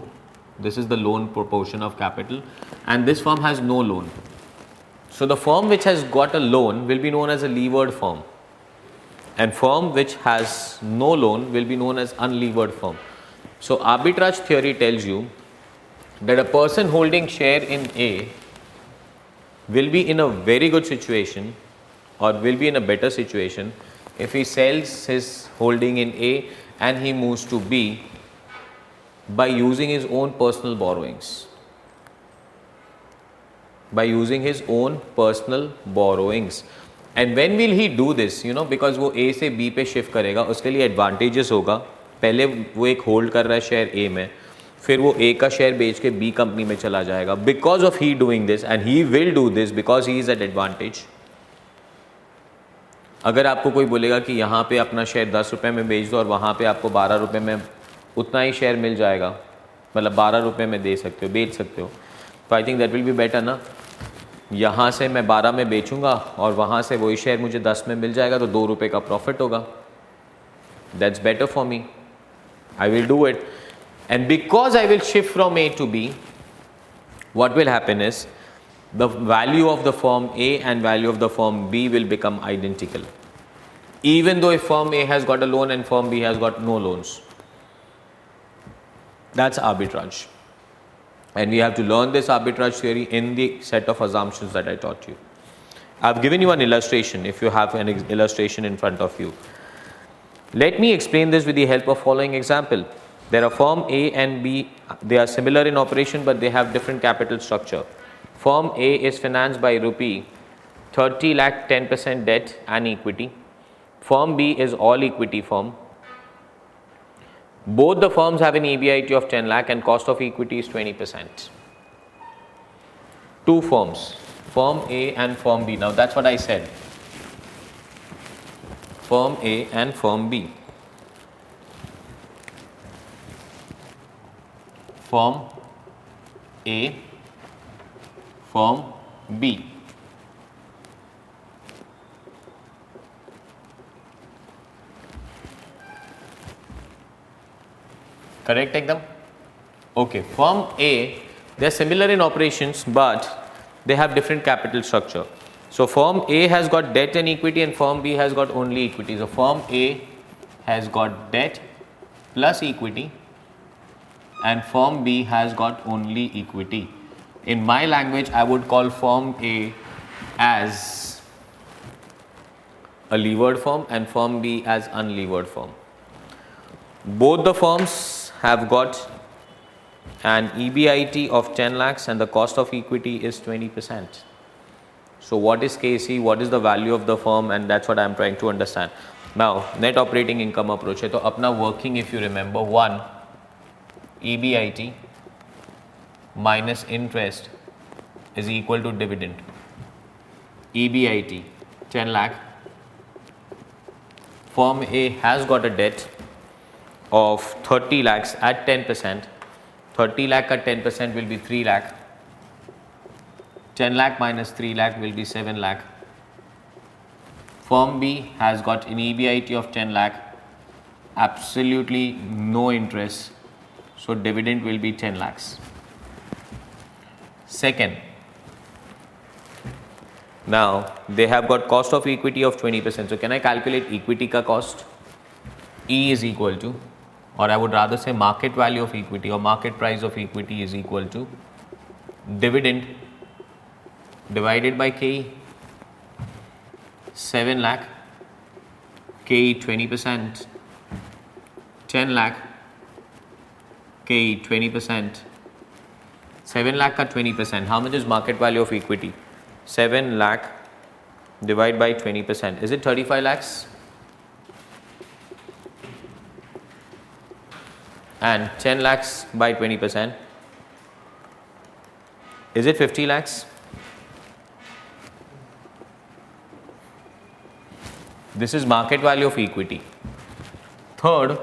S1: this is the loan proportion of capital, and this firm has no loan. So the firm which has got a loan will be known as a levered firm, and firm which has no loan will be known as unlevered firm. So arbitrage theory tells you that a person holding share in A will be in a very good situation or will be in a better situation if he sells his holding in A and he moves to B by using his own personal borrowings. By using his own personal borrowings. And when will he do this? You know, because वो A से B पे shift करेगा, उसके लिए advantages होगा. पहले वो एक होल्ड कर रहा है शेयर A में, फिर वो A का शेयर बेच के B कंपनी में चला जाएगा. Because of he doing this, and he will do this because he is at advantage. अगर आपको कोई बोलेगा कि यहाँ पे अपना शेयर 10 रुपये में बेच दो और वहाँ पे आपको 12 रुपये में उतना ही शेयर मिल जाएगा, मतलब 12 रुपये में दे सकते हो, बेच सकते हो, तो I think that will be better ना. यहाँ से मैं 12 में बेचूंगा और वहाँ से वही शेयर मुझे 10 में मिल जाएगा, तो 2 रुपये का प्रॉफिट होगा. That's better for me. I will do it. And because I will shift from A to B, what will happen is the value of the firm A and value of the firm B will become identical, even though if firm A has got a loan and firm B has got no loans. That's arbitrage, and we have to learn this arbitrage theory in the set of assumptions that I taught you. I've given you an illustration. If you have an illustration in front of you, let me explain this with the help of following example. There are firm A and B. They are similar in operation, but they have different capital structure. Firm A is financed by rupee 30 lakh 10% debt and equity. Firm B is all equity firm. Both the firms have an EBIT of 10 lakh and cost of equity is 20%. Two firms, firm A and firm B. Now that's what I said. Firm A and firm B. Firm A, firm B. Correct ekdam? Okay, firm A, they are similar in operations, but they have different capital structure. So firm A has got debt and equity and firm B has got only equity. So firm A has got debt plus equity and firm B has got only equity. In my language, I would call firm A as a levered firm and firm B as unlevered firm. Both the firms have got an EBIT of 10 lakhs and the cost of equity is 20%. So what is KC, what is the value of the firm, and that's what I am trying to understand. Now net operating income approach है, तो अपना working, if you remember, 1 EBIT minus interest is equal to dividend. EBIT 10 lakh. Firm A has got a debt of 30 lakhs at 10%. 30 lakh at 10% will be 3 lakh. 10 lakh minus 3 lakh will be 7 lakh. Firm B has got an EBIT of 10 lakh, absolutely no interest, so dividend will be 10 lakhs. Second, now they have got cost of equity of 20%. So can I calculate equity ka cost? E is equal to, or I would rather say market value of equity or market price of equity is equal to dividend divided by KE. 7 lakh, KE 20%, 10 lakh, KE 20%, 7 lakh ka 20%. How much is market value of equity? 7 lakh divided by 20%. Is it 35 lakhs? And 10 lakhs by 20%. Is it 50 lakhs? This is market value of equity. Third,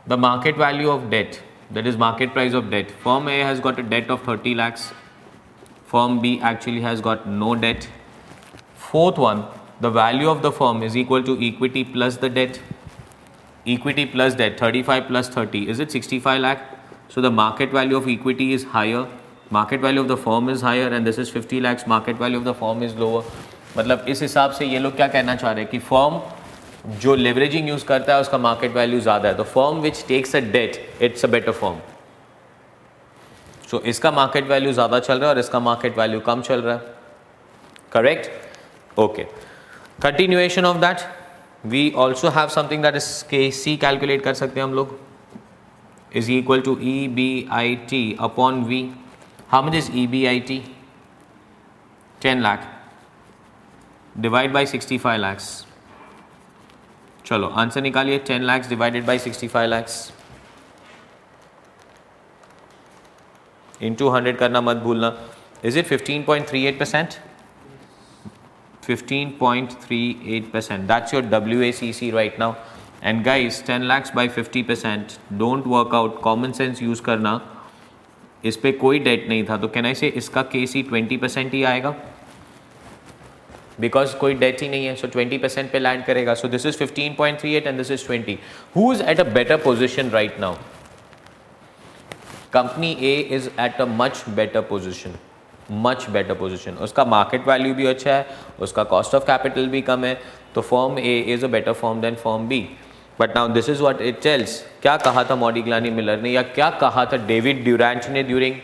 S1: the market value of debt, that is market price of debt. Firm A has got a debt of 30 lakhs. Firm B actually has got no debt. Fourth one, the value of the firm is equal to equity plus the debt. Equity plus debt, 35 plus 30, is it 65 lakh? So the market value of equity is higher market value of the firm is higher and this is 50 lakhs, market value of the firm is lower. मतलब इस हिसाब से ये लोग क्या कहना चाह रहे हैं कि फर्म जो लेवरेजिंग यूज करता है उसका मार्केट वैल्यू ज्यादा है, तो firm which takes a debt it's a better firm. So इसका मार्केट वैल्यू ज्यादा चल रहा है और इसका मार्केट वैल्यू कम चल रहा है, correct? Okay, continuation of that we also have something that is KC calculate कर सकते हैं हम लोग, is equal to EBIT upon V. How much is EBIT? 10 lakh. Divide by 65 lakhs. चलो आंसर निकालिए, 10 lakhs divided by 65 lakhs. Into 100 करना मत भूलना. Is it 15.38%? 15.38%. That's your WACC right now. And guys, 10 lakhs by 50%, don't work out, common sense use करना, इस पे कोई date नहीं था, तो कैन आई से इसका KC 20% ही आएगा, बिकॉज कोई डेट ही नहीं है, सो 20% पे लैंड करेगा। So this is 15.38 and this is 20. Who is at a better position right now? Company A is at a much better position, much better position. उसका market value भी अच्छा है, उसका कॉस्ट ऑफ कैपिटल भी कम है, तो firm A is a better firm than firm B. But now this is what it tells. क्या कहा था मॉडिग्लानी मिलर ने, या क्या कहा था डेविड ड्यूरेंट ने during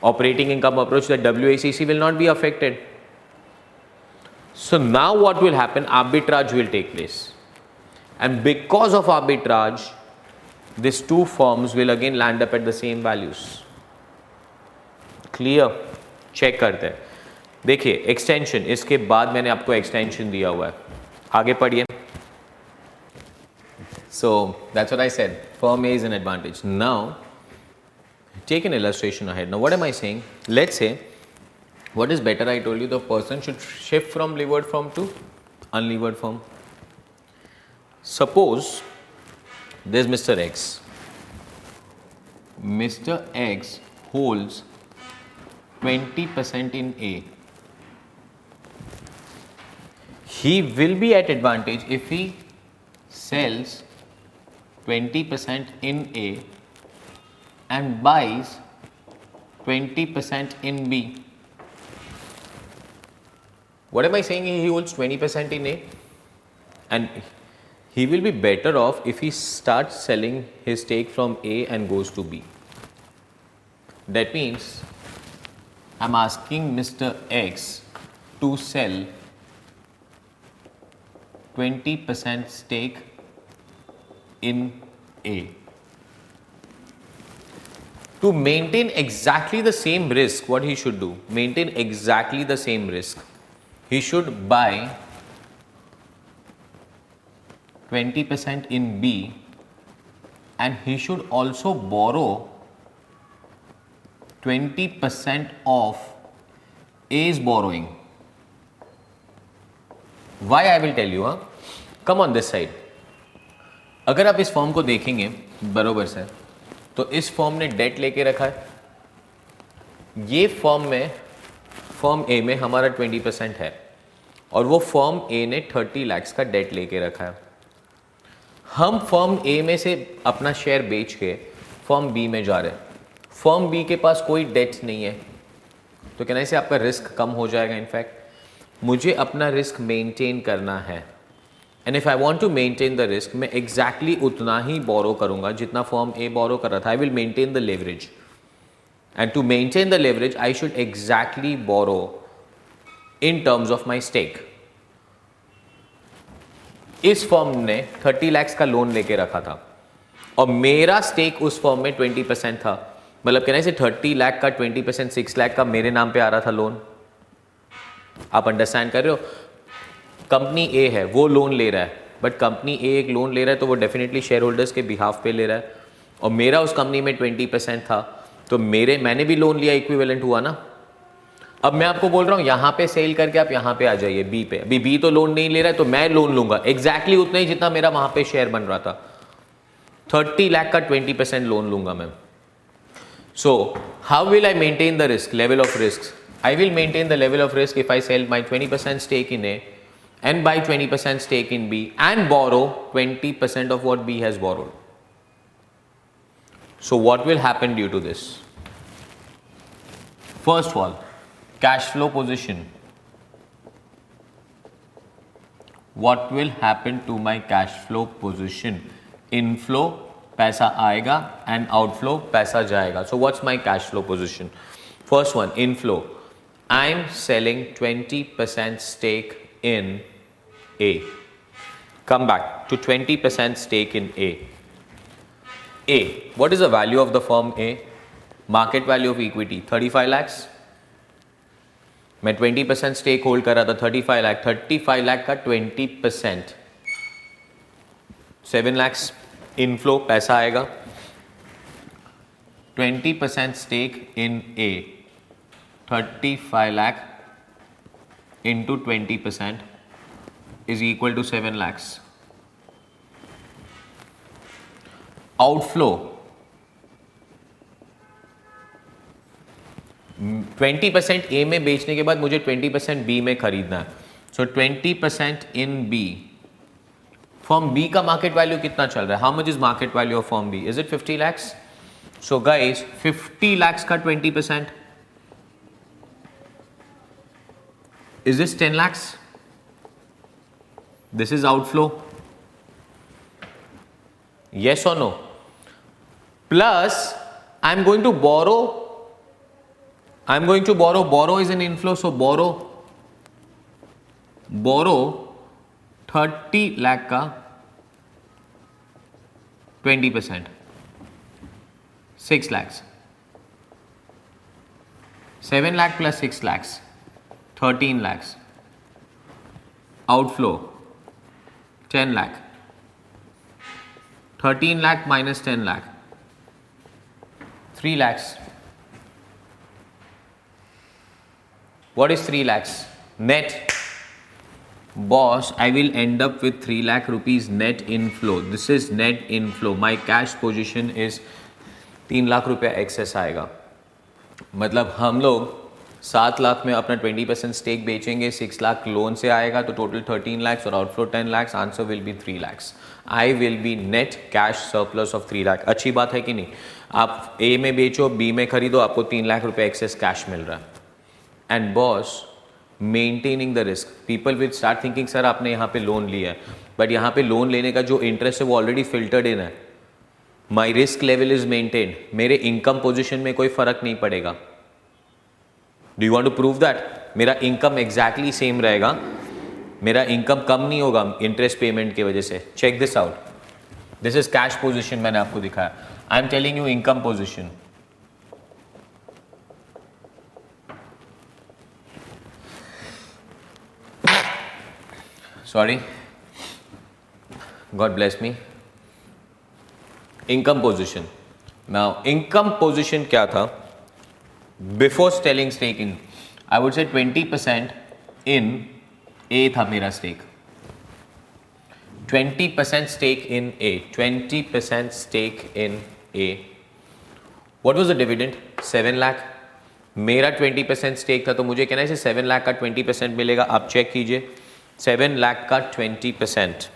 S1: operating income approach, that WACC will not be affected. So now what will happen? Arbitrage will take place, and because of arbitrage these two firms will again land up at the same values. Clear? Check करते हैं। देखिए extension, इसके बाद मैंने आपको extension दिया हुआ है, आगे पढ़िए। So that's what I said, firm A is an advantage. Now take an illustration ahead. Now what am I saying? Let's say, what is better? I told you the person should shift from levered firm to unlevered firm. Suppose there's Mr. X. Mr. X holds 20% in A. He will be at advantage if he sells 20% in A and buys 20% in B. What am I saying? He holds 20% in A, and he will be better off if he starts selling his stake from A and goes to B. That means I'm asking Mr. X to sell 20% stake in A. To maintain exactly the same risk, what he should do? Maintain exactly the same risk. He should buy 20% in B, and he should also borrow 20% of A's borrowing. Why? I will tell you. Come on this side. अगर आप इस form को देखेंगे बरोबर से, तो इस firm ने डेट लेके रखा है, ये फॉर्म में फॉर्म ए में हमारा 20% है, और वो फॉर्म ए ने 30 lakhs का डेट लेके रखा है। हम फॉर्म ए में से अपना शेयर बेच के फॉर्म बी में जा रहे हैं, फॉर्म बी के पास कोई डेट नहीं है, तो कहना से आपका रिस्क कम हो जाएगा। इनफैक्ट मुझे अपना रिस्क मेंटेन करना है, and if I want to maintain the risk, मैं एग्जैक्टली उतना ही बोरो करूंगा जितना फॉर्म ए बोरो कर रहा था। I will maintain the leverage, and to maintain the leverage I should exactly borrow in terms of my stake. इस फॉर्म ने 30 lakhs का लोन लेके रखा था, और मेरा स्टेक उस फॉर्म में 20% था, मतलब कहना से 30 lakh का 20% 6 lakh का मेरे नाम पे आ रहा था लोन। आप अंडरस्टैंड कर रहे हो? कंपनी ए है, वो लोन ले रहा है, बट कंपनी ए एक लोन ले रहा है तो वो डेफिनेटली शेयर होल्डर्स के बिहाफ पे ले रहा है, और मेरा उस कंपनी में 20% था, तो मैंने भी लोन लिया, इक्विवेलेंट हुआ ना। अब मैं आपको बोल रहा हूँ यहाँ पे सेल करके आप यहाँ पे आ जाइए बी पे। अभी बी तो लोन नहीं ले रहा है, तो मैं लोन लूंगा एग्जैक्टली उतना ही जितना मेरा वहां पे शेयर बन रहा था। 30 lakh का 20% लोन लूंगा मैं। So how will I maintain the risk, level of risk? I will maintain the level of risk if I sell my 20% stake in A and buy 20% stake in B and borrow 20% of what B has borrowed. So what will happen due to this? First of all, cash flow position. What will happen to my cash flow position? Inflow पैसा आएगा and outflow पैसा जाएगा. So what's my cash flow position? First one, inflow. I'm selling 20% stake in A. Come back to 20% stake in A. A. What is the value of the firm A? Market value of equity 35 lakhs. मैं 20% stake hold कर रहा था 35 लाख. 35 लाख का 20% 7 lakhs inflow पैसा आएगा. 20% stake in a 35 lakh into 20% is equal to 7 lakhs. Outflow 20% ए में बेचने के बाद मुझे 20% बी में खरीदना है. So 20% in B. Firm B का मार्केट वैल्यू कितना चल रहा है? How much is market value of firm B? Is it 50 lakhs? So guys 50 lakhs का 20%. Is this 10 lakhs? This is outflow. Yes or no? Plus, I'm going to borrow. Borrow is an inflow, so borrow 30 lakh का 20%. 6 lakhs. 7 lakh plus 6 lakhs. 13 lakhs. Outflow 10 lakh. 13 lakh minus 10 lakh 3 lakhs. What is 3 lakhs? Net. Boss, I will end up with 3 lakh rupees net inflow. This is net inflow. My cash position is 3 lakh रुपया excess आएगा. मतलब हम लोग 7 लाख में अपना 20% stake बेचेंगे, 6 lakh loan से आएगा, तो टोटल 13 lakhs और outflow 10 lakhs. Answer will be 3 lakhs. I will be net cash surplus of 3 lakh. अच्छी बात है कि नहीं? आप ए में बेचो, बी में खरीदो, आपको 3 लाख रुपए एक्सेस कैश मिल रहा है. And boss maintaining the risk. People will start thinking sir आपने यहाँ पे लोन लिया है, बट यहाँ पे लोन लेने का जो इंटरेस्ट है वो ऑलरेडी फिल्टर्ड इन है. My risk level is maintained. मेरे इनकम पोजिशन में कोई फर्क नहीं पड़ेगा. Do you want to prove that? मेरा इनकम एग्जैक्टली सेम रहेगा, मेरा इनकम कम नहीं होगा इंटरेस्ट पेमेंट की वजह से. Check this out. This is cash position, मैंने आपको दिखाया. I am telling you income position. Sorry, God bless me. Income position. Now income position क्या था? Before selling stake in, I would say 20% in A था मेरा stake. 20% stake in A. 20% stake in A. What was the dividend? 7 lakh. मेरा 20% stake था, तो मुझे कहना है 7 लाख का 20% मिलेगा. आप चेक कीजिए, 7 लाख का 20%,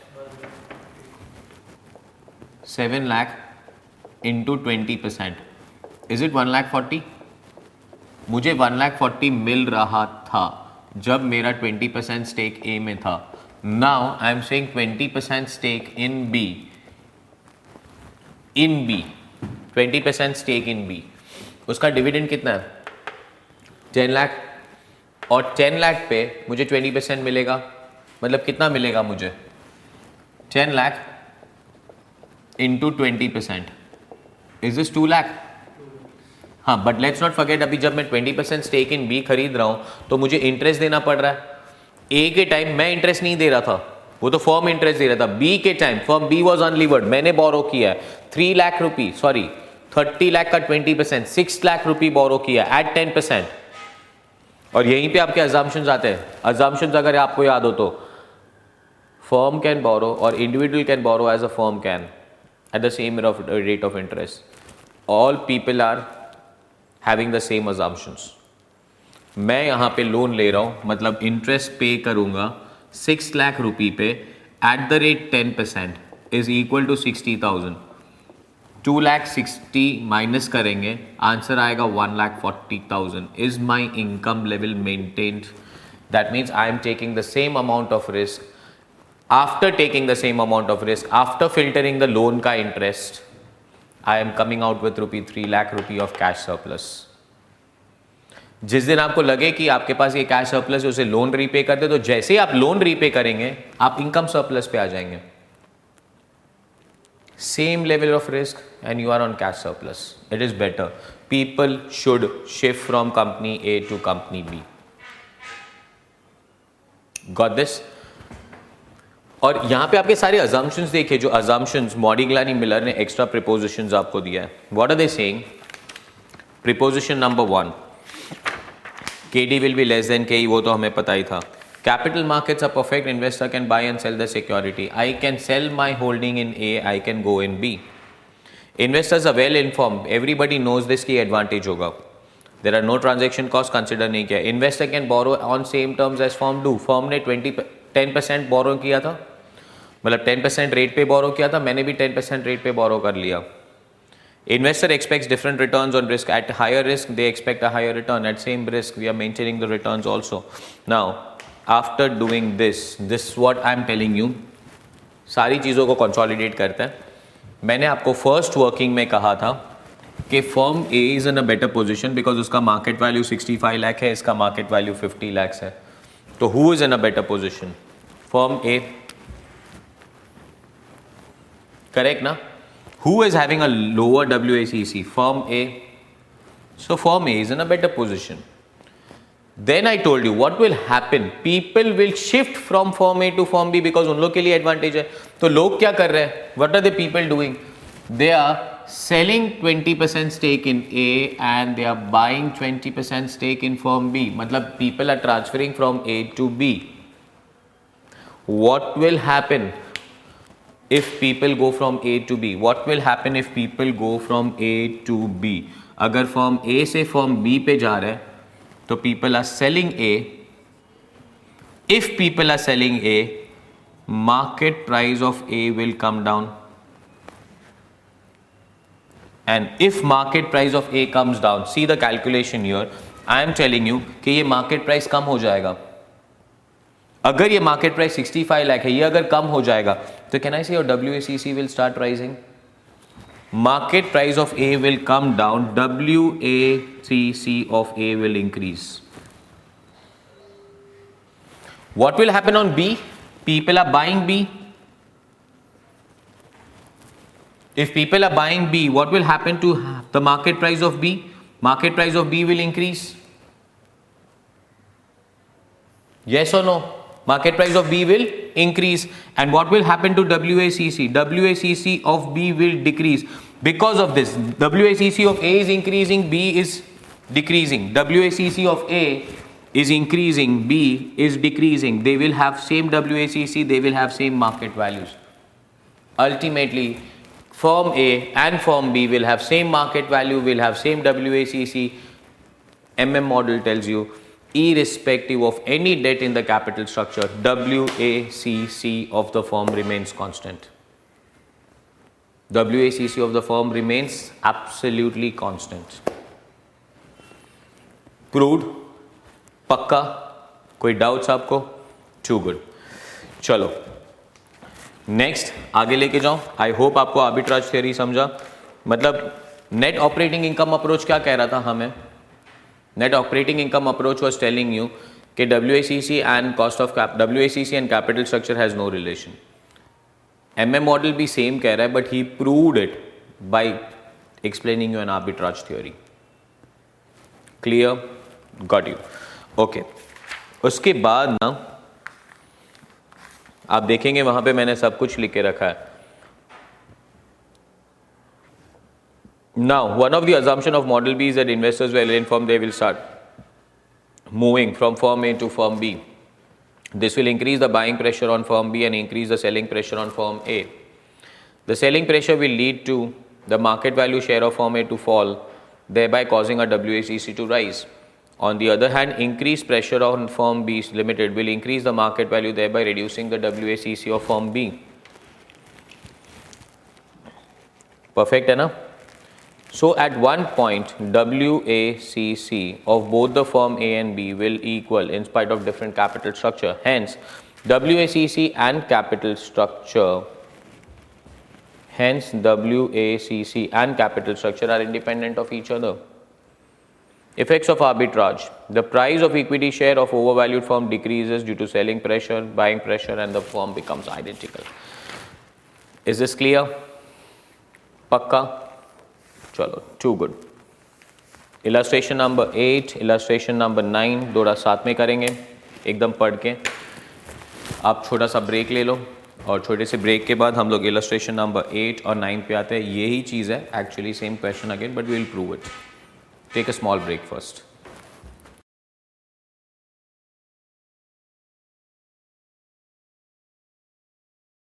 S1: 7 लाख इंटू 20%. Is it 1,40,000? मुझे 1,40,000 मिल रहा था जब मेरा 20% स्टेक ए में था. Now I am saying 20% stake in B. In B 20% stake in B. उसका डिविडेंड कितना है? 10 लाख. और 10 लाख पे मुझे 20% मिलेगा, मतलब कितना मिलेगा मुझे? 10 lakh into 20%. Is this 2 lakh? हाँ, बट लेट्स नॉट फॉरगेट, अभी जब मैं 20% स्टेक इन बी खरीद रहा हूं तो मुझे इंटरेस्ट देना पड़ रहा है. ए के टाइम मैं इंटरेस्ट नहीं दे रहा था, वो तो फर्म इंटरेस्ट दे रहा था. बी के time firm B was unlevered, मैंने बोरो किया है 3 लाख रुपी, सॉरी 30 लाख का 20%, 6 लाख रुपी बोरो किया एट 10%. और यहीं पे आपके अजम्पशंस आते हैं. अजम्पशंस अगर आपको याद हो तो, फर्म कैन बोरो और individual can borrow as a firm can at the same rate of interest. All people are having the same assumptions. मैं यहाँ पे लोन ले रहा हूँ, मतलब इंटरेस्ट पे करूँगा 6 लाख रुपी पे at the rate 10% is equal to 60,000. 2,60,000 minus करेंगे, आंसर आएगा 1,40,000. Is my income level maintained? That means I am taking the same amount of risk. After taking the same amount of risk, after filtering the loan का interest, I am coming out with ₹3 lakh of cash surplus. जिस दिन आपको लगे कि आपके पास ये cash surplus है, उसे लोन रीपे कर दे, तो जैसे ही आप लोन रीपे करेंगे आप इनकम सरप्लस पे आ जाएंगे. Same level of risk and you are on cash surplus. It is better. People should shift from company A to company B. Got this? और यहाँ पे आपके सारे assumptions देखिए, जो assumptions मॉडिग्लानी मिलर ने extra prepositions आपको दिया है. What are they saying? Preposition number 1. KD will be less than KE, वो तो हमें पता ही था. Capital markets are perfect. Investor can buy and sell the security. I can sell my holding in A. I can go in B. Investors are well informed. Everybody knows this की advantage होगा. There are no transaction costs consider नहीं किया. Investor can borrow on same terms as firm do. Firm ने 10% borrow किया था, मतलब 10% rate पे borrow किया था, मैंने भी 10% rate पे borrow कर लिया. Investor expects different returns on risk. At higher risk, they expect a higher return. At same risk, we are maintaining the returns also. Now, after doing this what I am telling you, सारी चीज़ों को consolidate करते हैं. मैंने आपको first working में कहा था कि firm A is in a better position because उसका मार्केट वैल्यू 65 लाख है, इसका मार्केट वैल्यू 50 लाख है. तो who is in a better position? Firm A, correct ना? Who is having a lower WACC? Firm A. So firm A is in a better position. Then I told you what will happen. People will shift from firm A to firm B because उन लोग के लिए advantage है. तो लोग क्या कर रहे हैं? What are the people doing? They are selling 20% stake in A and they are buying 20% stake in firm B. मतलब people are transferring from A to B. What will happen if people go from A to B? What will happen if people go from A to B? अगर firm A से firm B पे जा रहे हैं तो people are selling A. If people are selling A, market price of A will come down. And if market price of A comes down, see the calculation here. I am telling you कि ये market price कम हो जाएगा. अगर ये market price 65 lakh है, ये अगर कम हो जाएगा, तो can I say your WACC will start rising? Market price of A will come down, WACC of A will increase. What will happen on B? People are buying B. If people are buying B, what will happen to the market price of B? Market price of B will increase. Yes or no? Market price of B will increase. And what will happen to WACC? WACC of B will decrease. Because of this, WACC of A is increasing, B is decreasing. WACC of A is increasing, B is decreasing. They will have same WACC, they will have same market values. Ultimately, firm A and firm B will have same market value, will have same WACC. MM model tells you, irrespective of any debt in the capital structure, WACC of the firm remains constant. WACC of the firm remains absolutely constant. Proved? पक्का? कोई doubts आपको? Too good. चलो next आगे लेके जाओ. I hope आपको arbitrage theory समझा. मतलब नेट ऑपरेटिंग इनकम अप्रोच क्या कह रहा था हमें? Net operating income approach was telling you कि WACC and cost of WACC and capital structure has no relation. MM model भी same कह रहा है, but he proved it by explaining you an arbitrage theory. Clear? Got you. Okay. उसके बाद ना आप देखेंगे वहां पे मैंने सब कुछ लिख के रखा है. Now, one of the assumption of model B is that investors were informed they will start moving from firm A to firm B. This will increase the buying pressure on firm B and increase the selling pressure on firm A. The selling pressure will lead to the market value share of firm A to fall, thereby causing a WACC to rise. On the other hand, increased pressure on firm B limited will increase the market value, thereby reducing the WACC of firm B. Perfect है ना? So at one point WACC of both the firm A and B will equal in spite of different capital structure. Hence WACC and capital structure are independent of each other. Effects of arbitrage. The price of equity share of overvalued firm decreases due to selling pressure, buying pressure, and the firm becomes identical. Is this clear? Pakka? चलो, too good. Illustration number 8, illustration number 9 दोनों साथ में करेंगे एकदम पढ़ के. आप छोटा सा ब्रेक ले लो और छोटे से ब्रेक के बाद हम लोग इलस्ट्रेशन नंबर 8 और 9 पे आते हैं. यही चीज़ है actually, same question again but we will prove it. Take a small break first.